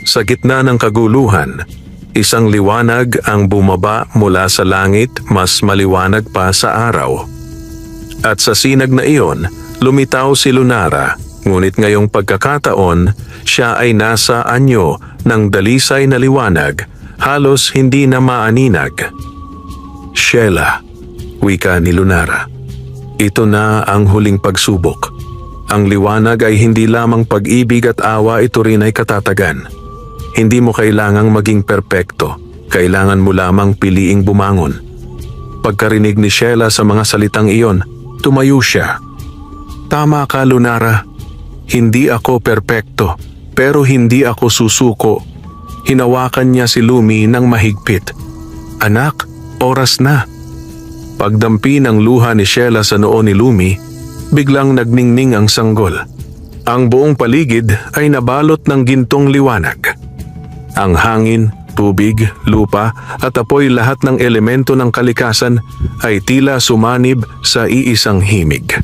Sa gitna ng kaguluhan, isang liwanag ang bumaba mula sa langit, mas maliwanag pa sa araw. At sa sinag na iyon, lumitaw si Lunara, ngunit ngayong pagkakataon, siya ay nasa anyo ng dalisay na liwanag, halos hindi na maaninag. "Sheila," wika ni Lunara, "ito na ang huling pagsubok. Ang liwanag ay hindi lamang pag-ibig at awa, ito rin ay katatagan. Hindi mo kailangang maging perpekto, kailangan mo lamang piliing bumangon." Pagkarinig ni Sheila sa mga salitang iyon, tumayo siya. "Tama ka, Lunara. Hindi ako perpekto, pero hindi ako susuko." Hinawakan niya si Lumi ng mahigpit. "Anak, oras na." Pagdampi ng luha ni Sheila sa noo ni Lumi, biglang nagningning ang sanggol. Ang buong paligid ay nabalot ng gintong liwanag. Ang hangin, tubig, lupa at apoy, lahat ng elemento ng kalikasan ay tila sumanib sa iisang himig.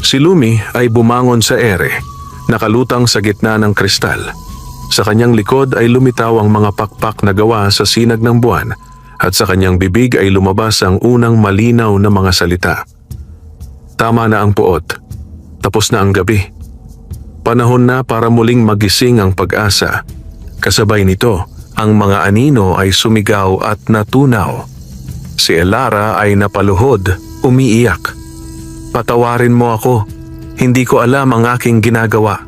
Si Lumi ay bumangon sa ere, nakalutang sa gitna ng kristal. Sa kanyang likod ay lumitaw ang mga pakpak na gawa sa sinag ng buwan, at sa kanyang bibig ay lumabas ang unang malinaw na mga salita. "Tama na ang puot. Tapos na ang gabi. Panahon na para muling magising ang pag-asa." Kasabay nito, ang mga anino ay sumigaw at natunaw. Si Elara ay napaluhod, umiiyak. "Patawarin mo ako. Hindi ko alam ang aking ginagawa."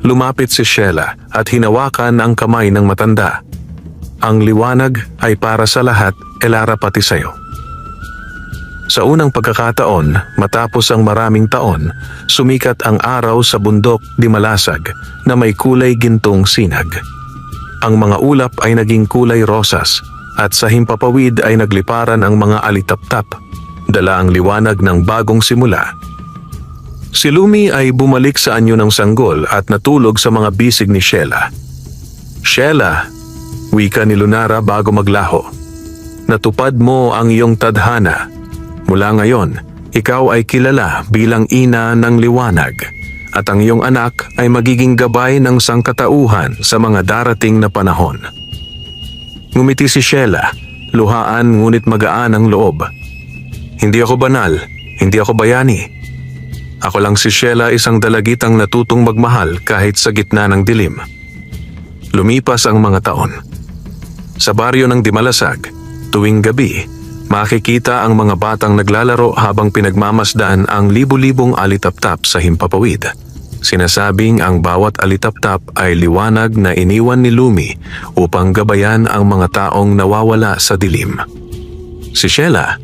Lumapit si Sheila at hinawakan ang kamay ng matanda. "Ang liwanag ay para sa lahat, Elara, pati sayo." Sa unang pagkakataon, matapos ang maraming taon, sumikat ang araw sa bundok Dimalasag na may kulay gintong sinag. Ang mga ulap ay naging kulay rosas at sa himpapawid ay nagliparan ang mga alitaptap, dala ang liwanag ng bagong simula. Si Lumi ay bumalik sa anyo ng sanggol at natulog sa mga bisig ni Sheila. "Sheila," Wika ni Lunara bago maglaho. Natupad mo ang iyong tadhana. Mula ngayon, ikaw ay kilala bilang ina ng liwanag at ang iyong anak ay magiging gabay ng sangkatauhan sa mga darating na panahon. Ngumiti si Sheila, luhaan ngunit magaan ang loob. Hindi ako banal, hindi ako bayani. Ako lang si Sheila, isang dalagitang natutong magmahal kahit sa gitna ng dilim. Lumipas ang mga taon. Sa baryo ng Dimalasag, tuwing gabi, makikita ang mga batang naglalaro habang pinagmamasdan ang libu-libong alitaptap sa himpapawid. Sinasabing ang bawat alitaptap ay liwanag na iniwan ni Lumi upang gabayan ang mga taong nawawala sa dilim. Si Sheila,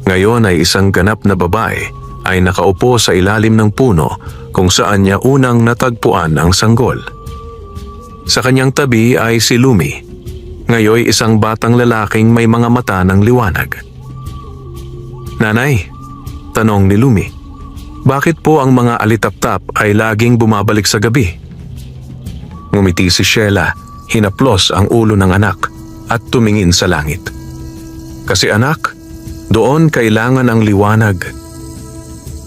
ngayon ay isang ganap na babae, ay nakaupo sa ilalim ng puno kung saan niya unang natagpuan ang sanggol. Sa kanyang tabi ay si Lumi, ngayon isang batang lalaking may mga mata ng liwanag. "Nanay," tanong ni Lumi, "bakit po ang mga alitaptap ay laging bumabalik sa gabi?" Ngumiti si Sheila, hinaplos ang ulo ng anak at tumingin sa langit. "Kasi anak, doon kailangan ang liwanag."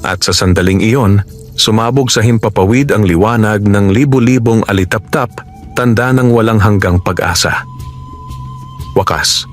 At sa sandaling iyon, sumabog sa himpapawid ang liwanag ng libu-libong alitaptap, tanda ng walang hanggang pag-asa. Wakas,